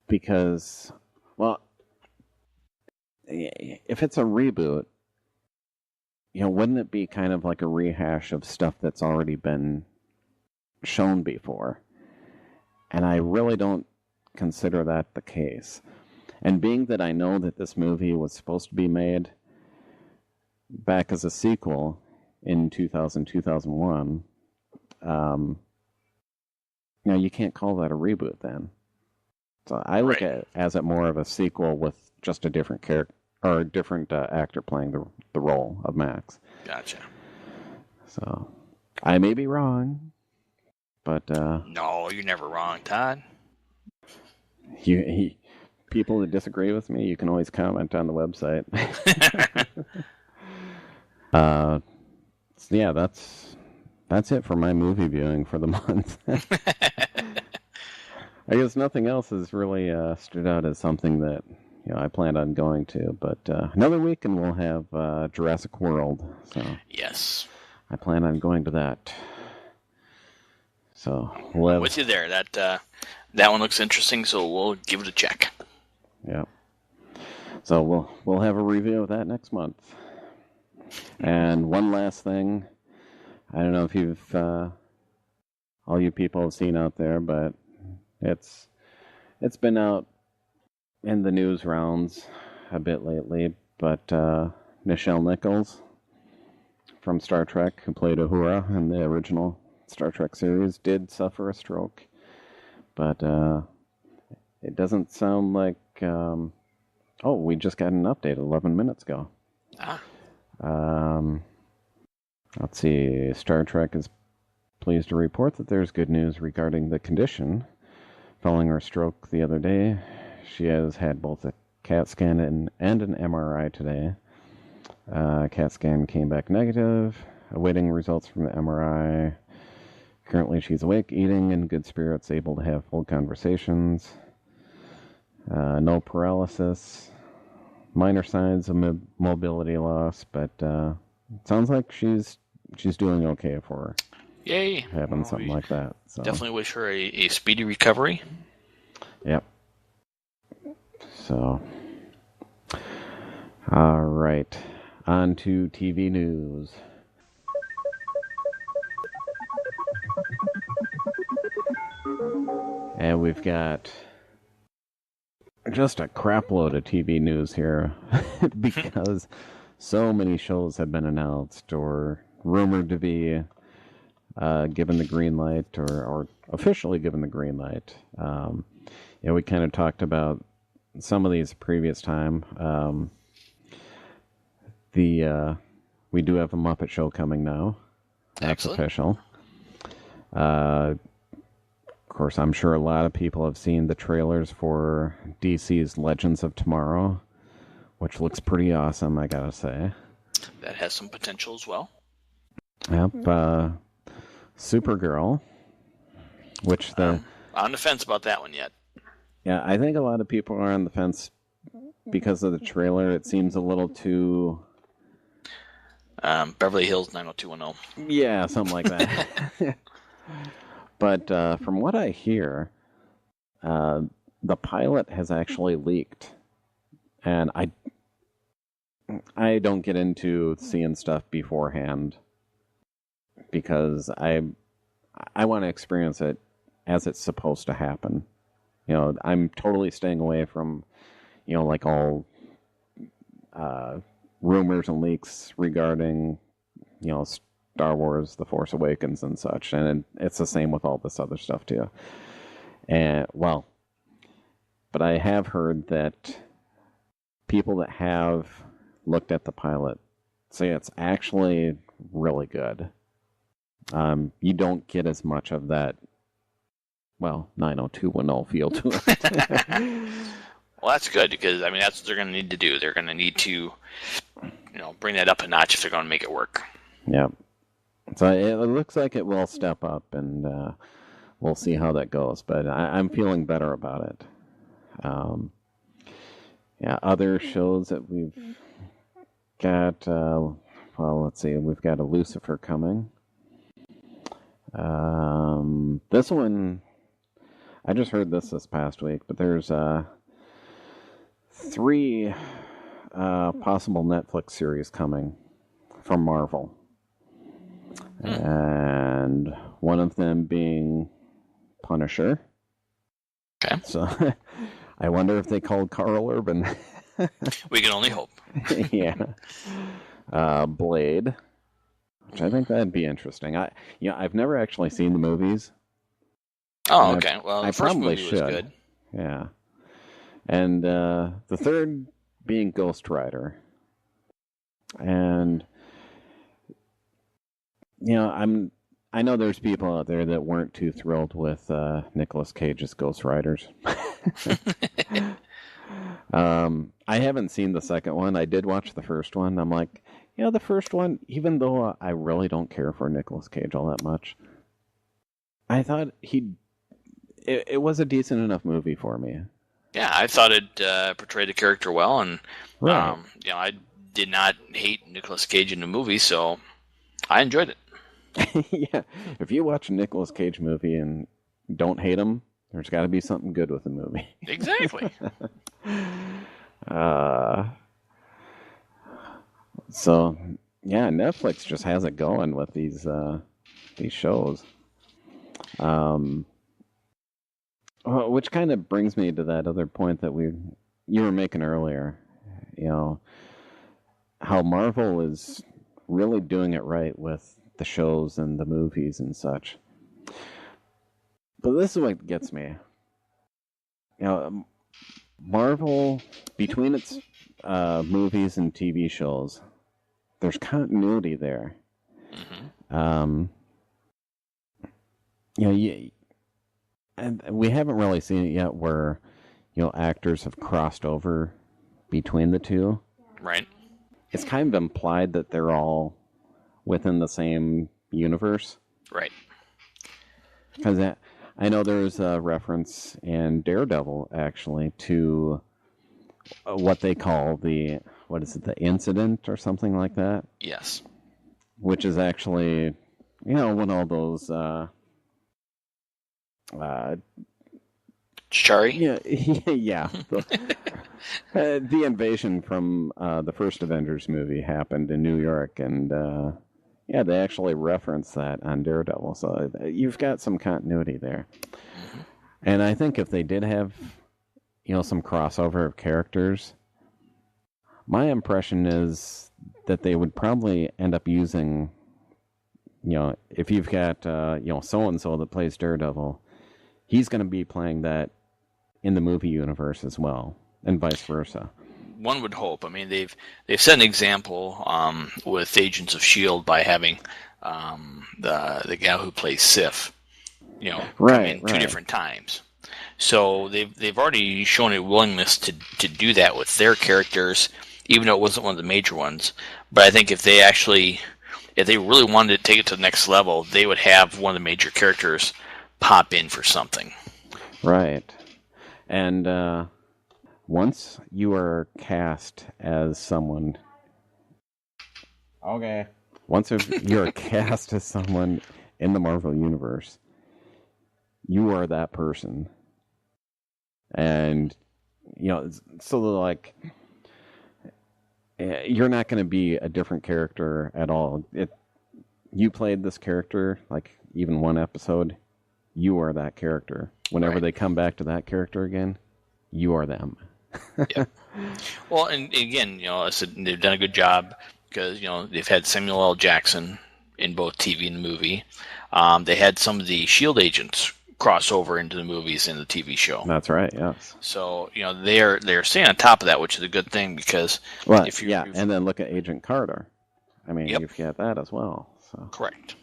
because, well, if it's a reboot, wouldn't it be kind of like a rehash of stuff that's already been shown before? And I really don't consider that the case. And being that I know that this movie was supposed to be made back as a sequel in 2001, you can't call that a reboot then. So I look at it as more of a sequel with just a different character or a different actor playing the role of Max. Gotcha. So I may be wrong, but no, you're never wrong, Todd. People that disagree with me, you can always comment on the website. Yeah, that's it for my movie viewing for the month. I guess nothing else has really stood out as something that I plan on going to. But another week and we'll have Jurassic World. So yes, I plan on going to that. So I'm with you there. That one looks interesting, so we'll give it a check. Yeah. So we'll have a review of that next month. And one last thing, I don't know if you've all you people have seen out there, but it's been out in the news rounds a bit lately. But Nichelle Nichols from Star Trek, who played Uhura in the original Star Trek series, did suffer a stroke. But it doesn't sound like... we just got an update 11 minutes ago. Let's see. Star Trek is pleased to report that there's good news regarding the condition. Following her stroke the other day, she has had both a CAT scan and an MRI today. CAT scan came back negative, awaiting results from the MRI. Currently she's awake, eating, in good spirits, able to have full conversations. No paralysis. Minor signs of mobility loss, but it sounds like she's doing okay for her. Yay! Having something like that. So. Definitely wish her a speedy recovery. Yep. So, all right. On to TV news. And we've got just a crapload of TV news here because so many shows have been announced or rumored to be given the green light or officially given the green light. We kind of talked about some of these previous time. We do have a Muppet Show coming now. That's Excellent. Official. Of course, I'm sure a lot of people have seen the trailers for DC's Legends of Tomorrow, which looks pretty awesome, I gotta say. That has some potential as well. Yep. Supergirl, which on the fence about that one yet. Yeah, I think a lot of people are on the fence because of the trailer. It seems a little too... Beverly Hills 90210. Yeah, something like that. But from what I hear, the pilot has actually leaked. And I don't get into seeing stuff beforehand because I want to experience it as it's supposed to happen. I'm totally staying away from, like all rumors and leaks regarding, Star Wars, The Force Awakens and such. And it's the same with all this other stuff too. But I have heard that people that have looked at the pilot say it's actually really good. You don't get as much of that, 90210 feel to it. Well, that's good because I mean that's what they're going to need to do. They're going to need to, bring that up a notch if they're going to make it work. Yeah. So it looks like it will step up, and we'll see how that goes. But I'm feeling better about it. Other shows that we've got. Let's see. We've got a Lucifer coming. This one, I just heard this past week, but there's 3 possible Netflix series coming from Marvel. And one of them being Punisher. Okay. So I wonder if they called Carl Urban. We can only hope. Yeah. Blade, which I think that'd be interesting. I've never actually seen the movies. Oh, okay. Well, I the first probably movie should. was good. Yeah. And the third being Ghost Rider. And I know there's people out there that weren't too thrilled with Nicolas Cage's Ghost Riders. I haven't seen the second one. I did watch the first one. I'm like, the first one, even though I really don't care for Nicolas Cage all that much, I thought it was a decent enough movie for me. Yeah, I thought it portrayed the character well, and right. I did not hate Nicolas Cage in the movie, so I enjoyed it. Yeah, if you watch a Nicolas Cage movie and don't hate him, there's got to be something good with the movie. Exactly. So, yeah, Netflix just has it going with these shows. Which kind of brings me to that other point that you were making earlier. How Marvel is really doing it right with the shows and the movies and such. But this is what gets me. Marvel, between its movies and TV shows, there's continuity there. Mm-hmm. And we haven't really seen it yet where, actors have crossed over between the two. Right. It's kind of implied that they're all within the same universe. Right. Because I know there's a reference in Daredevil, actually, to what they call the incident or something like that? Yes. Which is actually, when all those... Shari? Yeah. The invasion from the first Avengers movie happened in New York, and they actually reference that on Daredevil. So you've got some continuity there. Mm-hmm. And I think if they did have, some crossover of characters, my impression is that they would probably end up using, if you've got, so-and-so that plays Daredevil, he's going to be playing that in the movie universe as well, and vice versa. One would hope. I mean, they've set an example with Agents of S.H.I.E.L.D. by having the gal who plays Sif, come in 2 different times. So they've already shown a willingness to do that with their characters, even though it wasn't one of the major ones. But I think if they really wanted to take it to the next level, they would have one of the major characters pop in for something. Right. And once you are cast as someone... Okay. Once you're cast as someone in the Marvel Universe, you are that person. And, so like... You're not going to be a different character at all. You played this character, like, even one episode... You are that character. Whenever they come back to that character again, you are them. Yeah. Well, and again, I said they've done a good job because they've had Samuel L. Jackson in both TV and the movie. They had some of the S.H.I.E.L.D. agents cross over into the movies and the TV show. That's right. Yes. So they're staying on top of that, which is a good thing because and then look at Agent Carter. I mean, you've got that as well. So correct.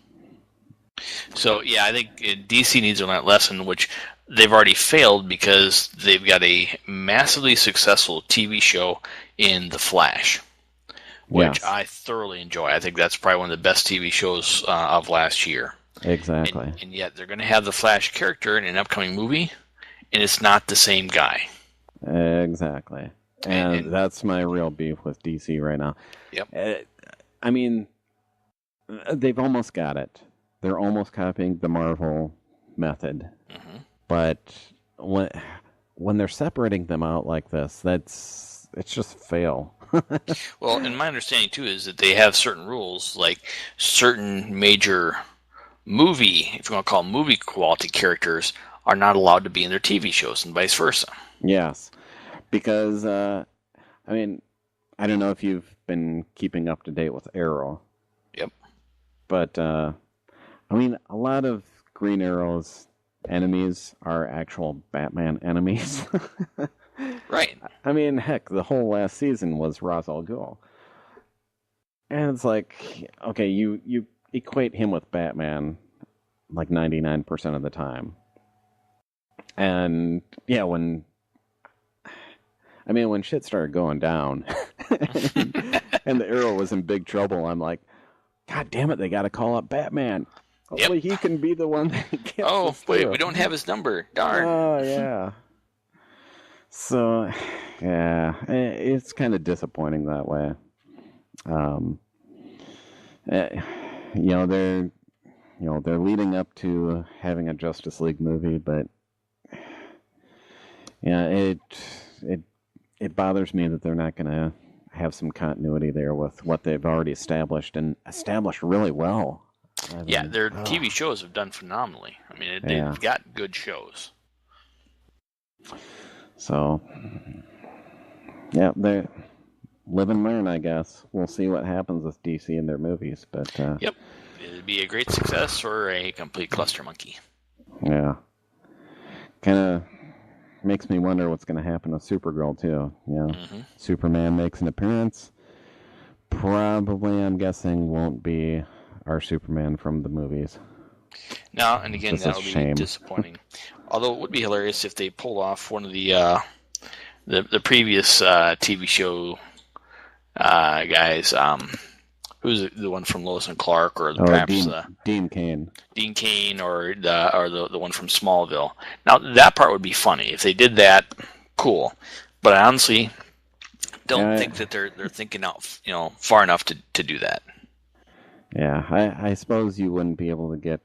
So I think DC needs to learn that lesson, which they've already failed because they've got a massively successful TV show in The Flash, which I thoroughly enjoy. I think that's probably one of the best TV shows of last year. Exactly. And yet they're going to have the Flash character in an upcoming movie, and it's not the same guy. Exactly. And that's my real beef with DC right now. Yep. I mean, they've almost got it. They're almost copying the Marvel method. Mm-hmm. But when they're separating them out like this, it's just fail. Well, and my understanding, too, is that they have certain rules, like certain major movie, if you want to call them movie quality characters, are not allowed to be in their TV shows and vice versa. Yes. Because, I mean, I don't know if you've been keeping up to date with Arrow. Yep. But, I mean, a lot of Green Arrow's enemies are actual Batman enemies. Right. I mean, heck, the whole last season was Ra's al Ghul. And it's like, okay, you equate him with Batman like 99% of the time. And, when shit started going down and the Arrow was in big trouble, I'm like, God damn it, they got to call up Batman. Hopefully he can be the one that gets us wait, through. we don't have his number. Darn. Oh, yeah. So, it's kind of disappointing that way. They're leading up to having a Justice League movie, but it bothers me that they're not going to have some continuity there with what they've already established and established really well. Their TV shows have done phenomenally. I mean, they've got good shows. So, they live and learn, I guess. We'll see what happens with DC and their movies, but yep, it'd be a great success or a complete cluster monkey. Yeah, kind of makes me wonder what's going to happen with Supergirl too. Superman makes an appearance. Probably, I'm guessing, won't be our Superman from the movies. No, and again, that would be disappointing. Although it would be hilarious if they pulled off one of the previous TV show guys. Who's the one from Lois and Clark, or perhaps Dean Cain? Dean Cain, or the one from Smallville. Now that part would be funny if they did that. Cool, but I honestly don't think that they're thinking out far enough to do that. Yeah, I suppose you wouldn't be able to get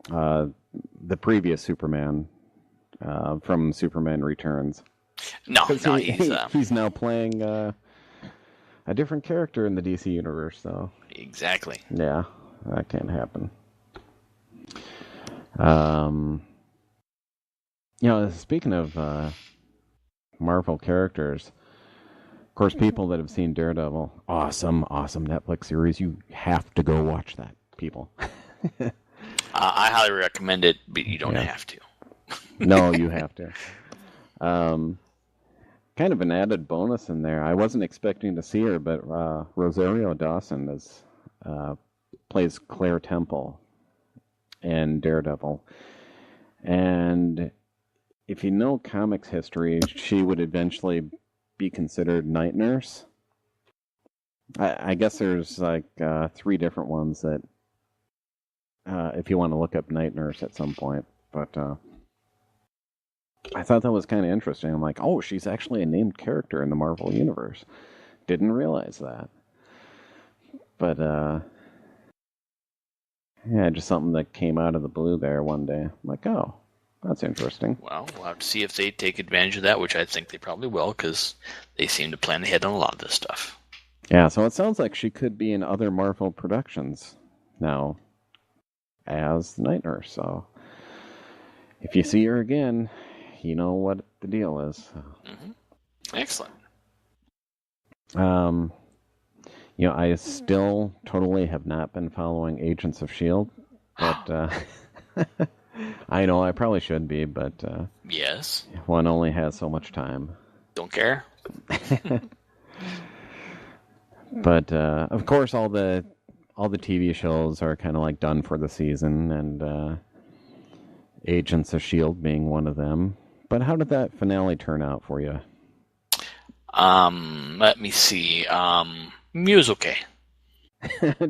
the previous Superman from Superman Returns. No, he's now playing a different character in the DC universe. So exactly. Yeah, that can't happen. Speaking of Marvel characters. Of course, people that have seen Daredevil, awesome Netflix series. You have to go watch that, people. I highly recommend it, but you don't have to. No, you have to. Kind of an added bonus in there. I wasn't expecting to see her, but Rosario Dawson plays Claire Temple in Daredevil. And if you know comics history, she would eventually be considered Night Nurse. I guess there's like 3 different ones that if you want to look up Night Nurse at some point. But I thought that was kind of interesting. I'm like, oh, she's actually a named character in the Marvel Universe. Didn't realize that. But just something that came out of the blue there one day. I'm like, oh, that's interesting. Well, we'll have to see if they take advantage of that, which I think they probably will, because they seem to plan ahead on a lot of this stuff. Yeah, so it sounds like she could be in other Marvel productions now as the Night Nurse. So if you see her again, you know what the deal is. Mm-hmm. Excellent. I still totally have not been following Agents of S.H.I.E.L.D., but I know I probably should be, but Yes. one only has so much time. Don't care. But of course, all the TV shows are kind of like done for the season, and Agents of Shield being one of them. But how did that finale turn out for you? Let me see. Muse okay.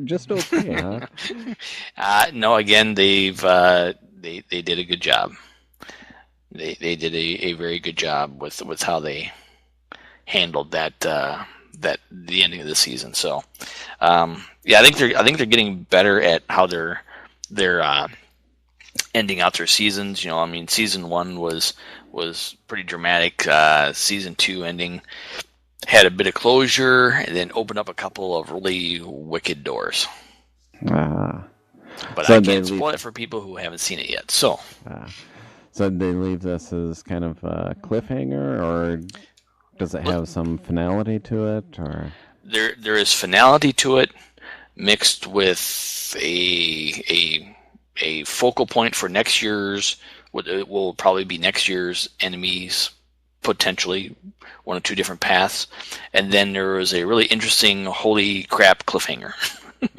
Just okay, huh? No, again, they did a good job. They did a very good job with how they handled that the ending of the season. So, yeah, I think they're getting better at how they're ending out their seasons. I mean, season 1 was pretty dramatic. Season 2 ending had a bit of closure and then opened up a couple of really wicked doors. But so I can't spoil it for people who haven't seen it yet. So did they leave this as kind of a cliffhanger, or does it have some finality to it? Or there is finality to it, mixed with a focal point for next year's. What will probably be next year's enemies, potentially one or two different paths, and then there was a really interesting holy crap cliffhanger.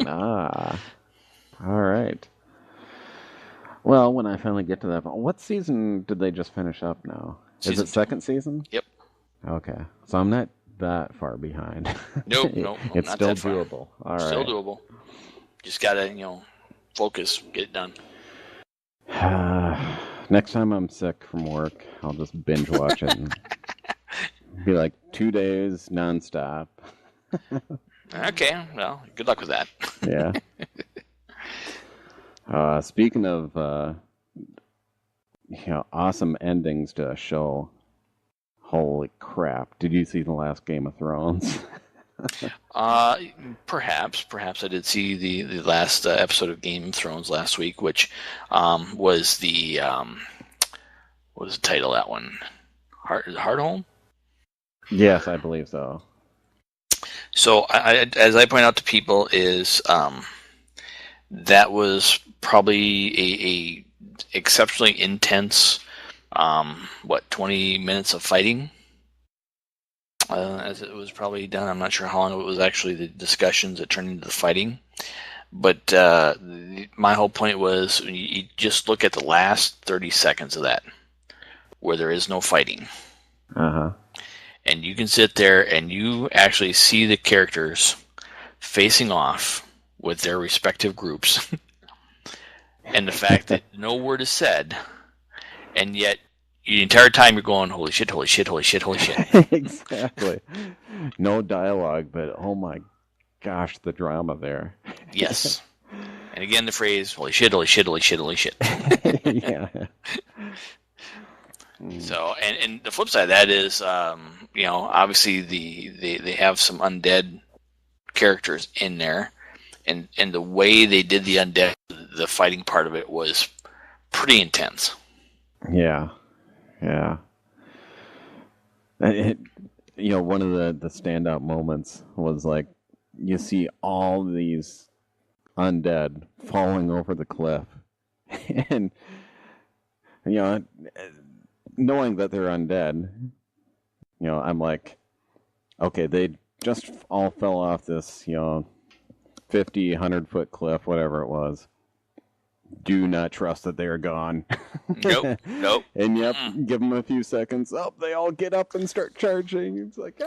All right. Well, when I finally get to that, what season did they just finish up now? Is it second season? Yep. Okay, so I'm not that far behind. Nope, it's not still that far. Doable. All right. Still doable. Just gotta, focus, get it done. Next time I'm sick from work, I'll just binge watch it. And be like 2 days nonstop. Okay, well, good luck with that. Yeah. Speaking of awesome endings to a show, holy crap! Did you see the last Game of Thrones? Perhaps I did see the last episode of Game of Thrones last week, which was the what was the title of that one? Hardhome? Yes, I believe so. So, as I point out to people, is that was probably a exceptionally intense 20 minutes of fighting. As it was probably done. I'm not sure how long it was actually the discussions that turned into the fighting. But my whole point was you just look at the last 30 seconds of that, where there is no fighting. Uh-huh. And you can sit there and you actually see the characters facing off with their respective groups. And the fact that no word is said, and yet the entire time you're going, holy shit, holy shit, holy shit, holy shit. Exactly. No dialogue, but oh my gosh, the drama there. Yes. And again, the phrase, holy shit, holy shit, holy shit, holy shit. Yeah. So, and the flip side of that is, obviously they have some undead characters in there, and the way they did the undead, the fighting part of it was pretty intense. Yeah. Yeah. One of the standout moments was like you see all these undead falling over the cliff, and knowing that they're undead, I'm like, okay, they just all fell off this 50, 100-foot cliff, whatever it was. Do not trust that they are gone. Nope. And yep, give them a few seconds. Oh, they all get up and start charging. It's like,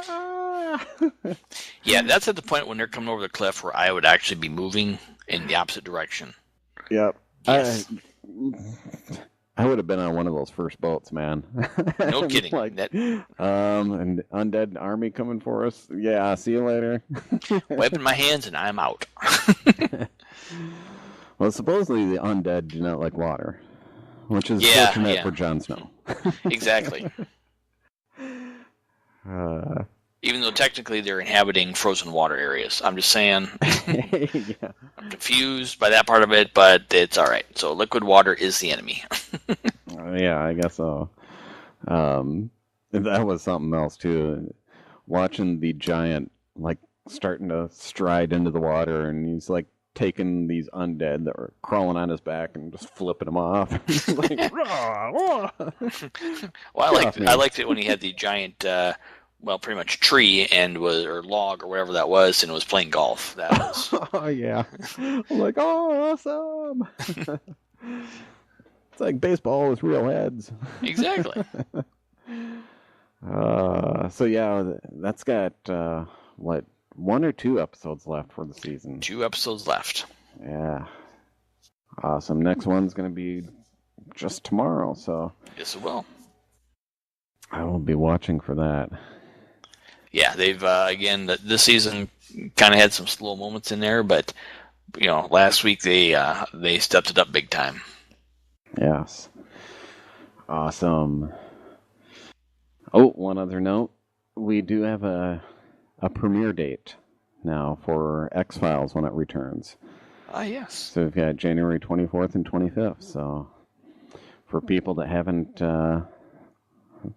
Yeah, that's at the point when they're coming over the cliff where I would actually be moving in the opposite direction. Yep. Yes. I would have been on one of those first boats, man. No kidding. Like, an undead army coming for us. Yeah, see you later. Wiping my hands and I'm out. Well, supposedly the undead do not like water, which is fortunate for Jon Snow. Exactly. Even though technically they're inhabiting frozen water areas. I'm just saying. Yeah. I'm confused by that part of it, but it's all right. So liquid water is the enemy. Yeah, I guess so. That was something else, too. Watching the giant, starting to stride into the water, and he's, taking these undead that were crawling on his back and just flipping them off. Like, rah, rah. Well, I liked it when he had the giant, pretty much tree or log or whatever that was, and was playing golf. That was. Oh yeah, I'm like, oh, awesome. It's like baseball with real heads. Exactly. So yeah, that's got what, 1 or 2 episodes left for the season. 2 episodes left. Yeah. Awesome. Next one's going to be just tomorrow, so. Yes, it will. I will be watching for that. Yeah, they've again this season kind of had some slow moments in there, but last week they stepped it up big time. Yes. Awesome. Oh, one other note. We do have a premiere date now for X-Files when it returns. Ah, yes. So we've got January 24th and 25th. So for people that haven't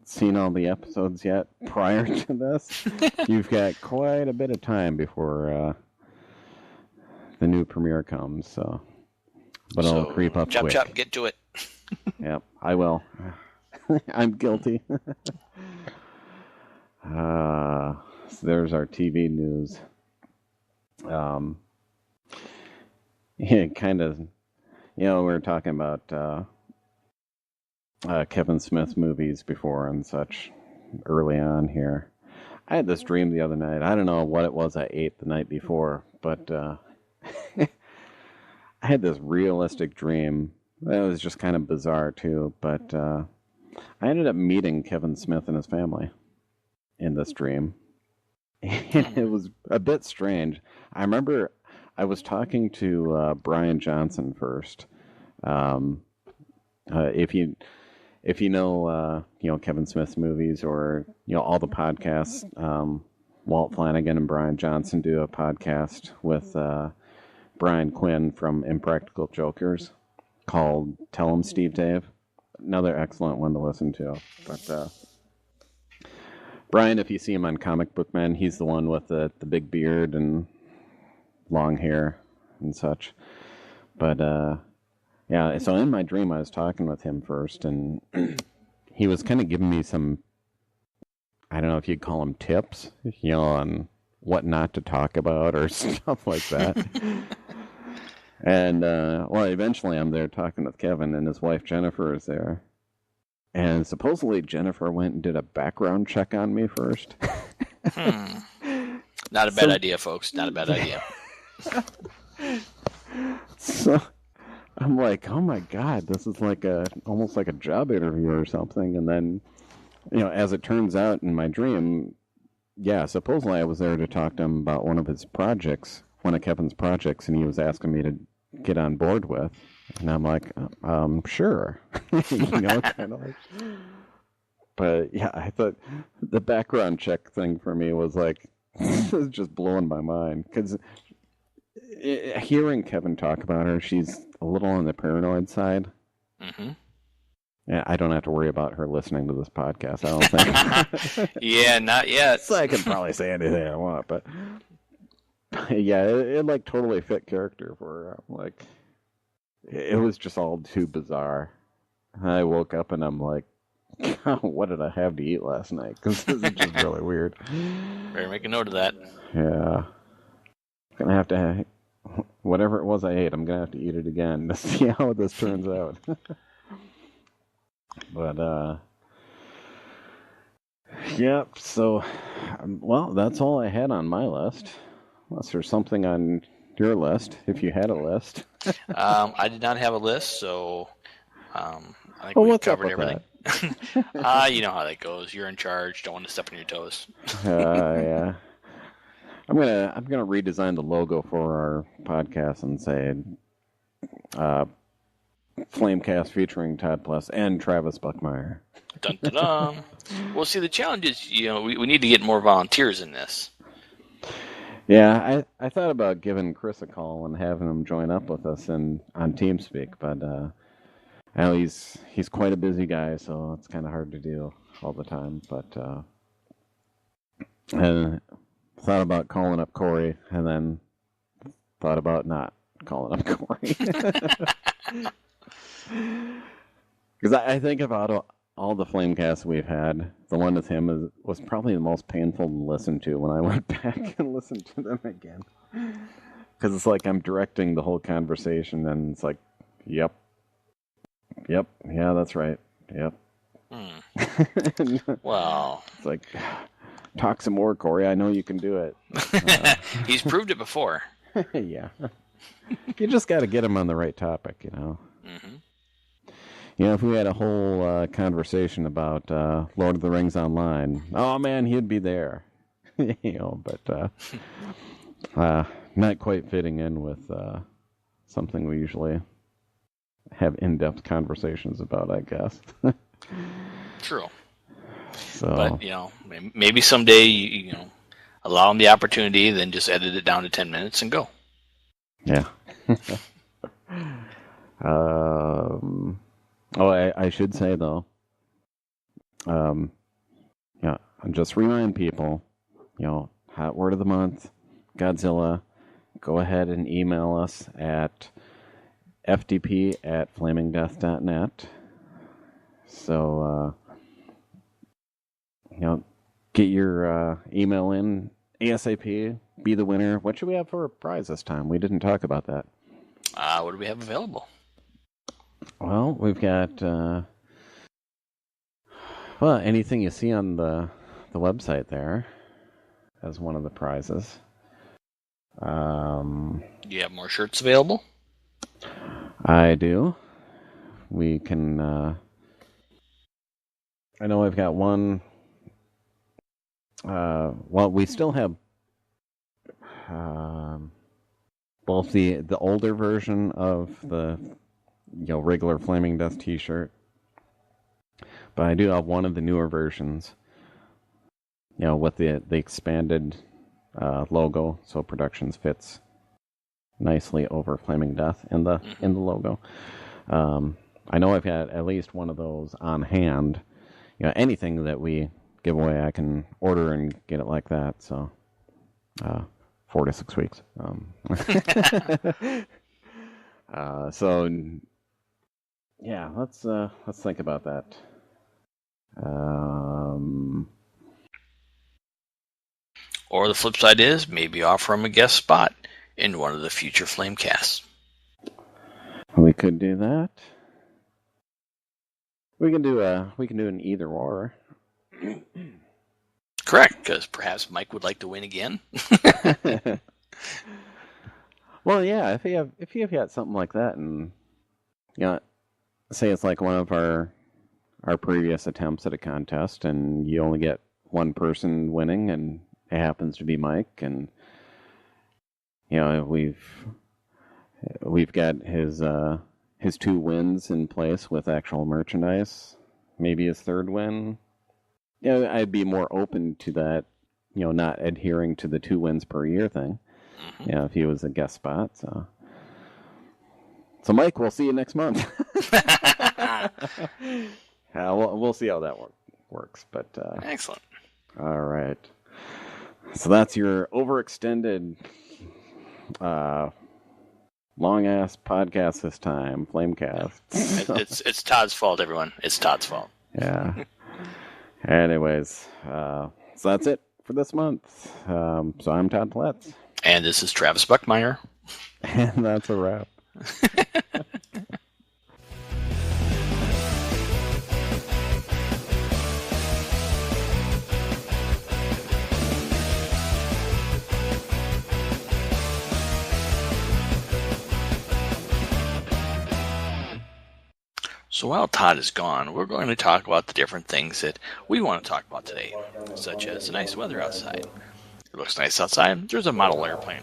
seen all the episodes yet prior to this, you've got quite a bit of time before the new premiere comes. So, but it'll creep up quick. Chop, get to it. Yep, I will. I'm guilty. So there's our TV news. Yeah, kind of. We were talking about Kevin Smith movies before and such early on here. I had this dream the other night. I don't know what it was I ate the night before, but I had this realistic dream. It was just kind of bizarre too, but I ended up meeting Kevin Smith and his family in this dream. And it was a bit strange. I remember I was talking to Brian Johnson first. If you know Kevin Smith's movies or all the podcasts, Walt Flanagan and Brian Johnson do a podcast with Brian Quinn from Impractical Jokers called Tell 'em Steve Dave. Another excellent one to listen to. But Brian, if you see him on Comic Book Men, he's the one with the big beard and long hair and such. But yeah, so in my dream I was talking with him first, and he was kind of giving me some, I don't know if you'd call them tips, on what not to talk about or stuff like that. And eventually I'm there talking with Kevin, and his wife Jennifer is there. And supposedly Jennifer went and did a background check on me first. Not a bad idea, folks. Not a bad idea. So I'm like, oh my God, this is like almost like a job interview or something. And then, as it turns out in my dream, yeah, supposedly I was there to talk to him about one of Kevin's projects, and he was asking me to get on board with. And I'm like, sure. Kind of like. But yeah, I thought the background check thing for me was like, this is just blowing my mind. Because hearing Kevin talk about her, she's a little on the paranoid side. Mm-hmm. Yeah, I don't have to worry about her listening to this podcast, I don't think. Yeah, not yet. So I can probably say anything I want, but yeah, it like totally fit character for her. Like, it was just all too bizarre. I woke up and I'm like, what did I have to eat last night? Because this is just really weird. Better make a note of that. Yeah. Gonna have to, whatever it was I ate, I'm gonna have to eat it again to see how this turns out. But, yep, so, well, that's all I had on my list. Unless there's something on your list, if you had a list. I did not have a list, so I think we covered everything. You know how that goes. You're in charge. Don't want to step on your toes. Yeah. I'm gonna redesign the logo for our podcast and say Flamecast featuring Todd Plus and Travis Buckmeyer. Dun, dun, dun. Well, see, the challenge is, we need to get more volunteers in this. Yeah, I thought about giving Chris a call and having him join up with us on TeamSpeak, but well, he's quite a busy guy, so it's kind of hard to do all the time. But thought about calling up Corey, and then thought about not calling him Corey. Because I think about all the Flamecasts we've had, the one with him was probably the most painful to listen to when I went back and listened to them again. Because it's like I'm directing the whole conversation, and it's like, yep, yeah, that's right, yep. Well, it's like, talk some more, Corey. I know you can do it. He's proved it before. Yeah. You just got to get him on the right topic, you know. Mm-hmm. You know, if we had a whole conversation about Lord of the Rings Online, oh man, he'd be there. You know, but not quite fitting in with something we usually have in-depth conversations about, I guess. True. So, but, you know, maybe someday, you know, allow him the opportunity, then just edit it down to 10 minutes and go. Yeah. I should say, though, yeah, just remind people, you know, hot word of the month, Godzilla, go ahead and email us at fdp@flamingdeath.net. So, you know, get your email in ASAP, be the winner. What should we have for a prize this time? We didn't talk about that. What do we have available? Well, we've got, anything you see on the website there as one of the prizes. Do you have more shirts available? I do. We can, I know I've got one, we still have, both the older version of the, you know, regular Flaming Death t-shirt, but I do have one of the newer versions, you know, with the expanded logo, so Productions fits nicely over Flaming Death in the logo. I know I've got at least one of those on hand. You know, anything that we give away, I can order and get it like that. So, 4 to 6 weeks. So, yeah, let's think about that. Or the flip side is maybe offer him a guest spot in one of the future Flamecasts. We could do that. We can do an either or. Correct, because perhaps Mike would like to win again. Well, yeah, if you have got something like that, and you know, say it's like one of our previous attempts at a contest, and you only get one person winning, and it happens to be Mike, and you know we've got his 2 wins in place with actual merchandise, maybe his 3rd win. You know, I'd be more open to that, you know, not adhering to the 2 wins per year thing. You know, if he was a guest spot. So Mike, we'll see you next month. We'll see how that works. But Excellent. All right. So that's your overextended, long ass podcast this time, Flamecast. It's Todd's fault, everyone. It's Todd's fault. Yeah. Anyways, so that's it for this month. So I'm Todd Platz. And this is Travis Buckmeyer. And that's a wrap. So while Todd is gone, we're going to talk about the different things that we want to talk about today, such as the nice weather outside. It looks nice outside. There's a model airplane,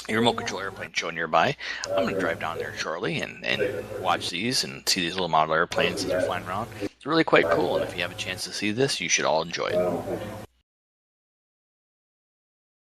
a remote control airplane show nearby. I'm going to drive down there shortly and watch these and see these little model airplanes as they're flying around. It's really quite cool, and if you have a chance to see this, you should all enjoy it.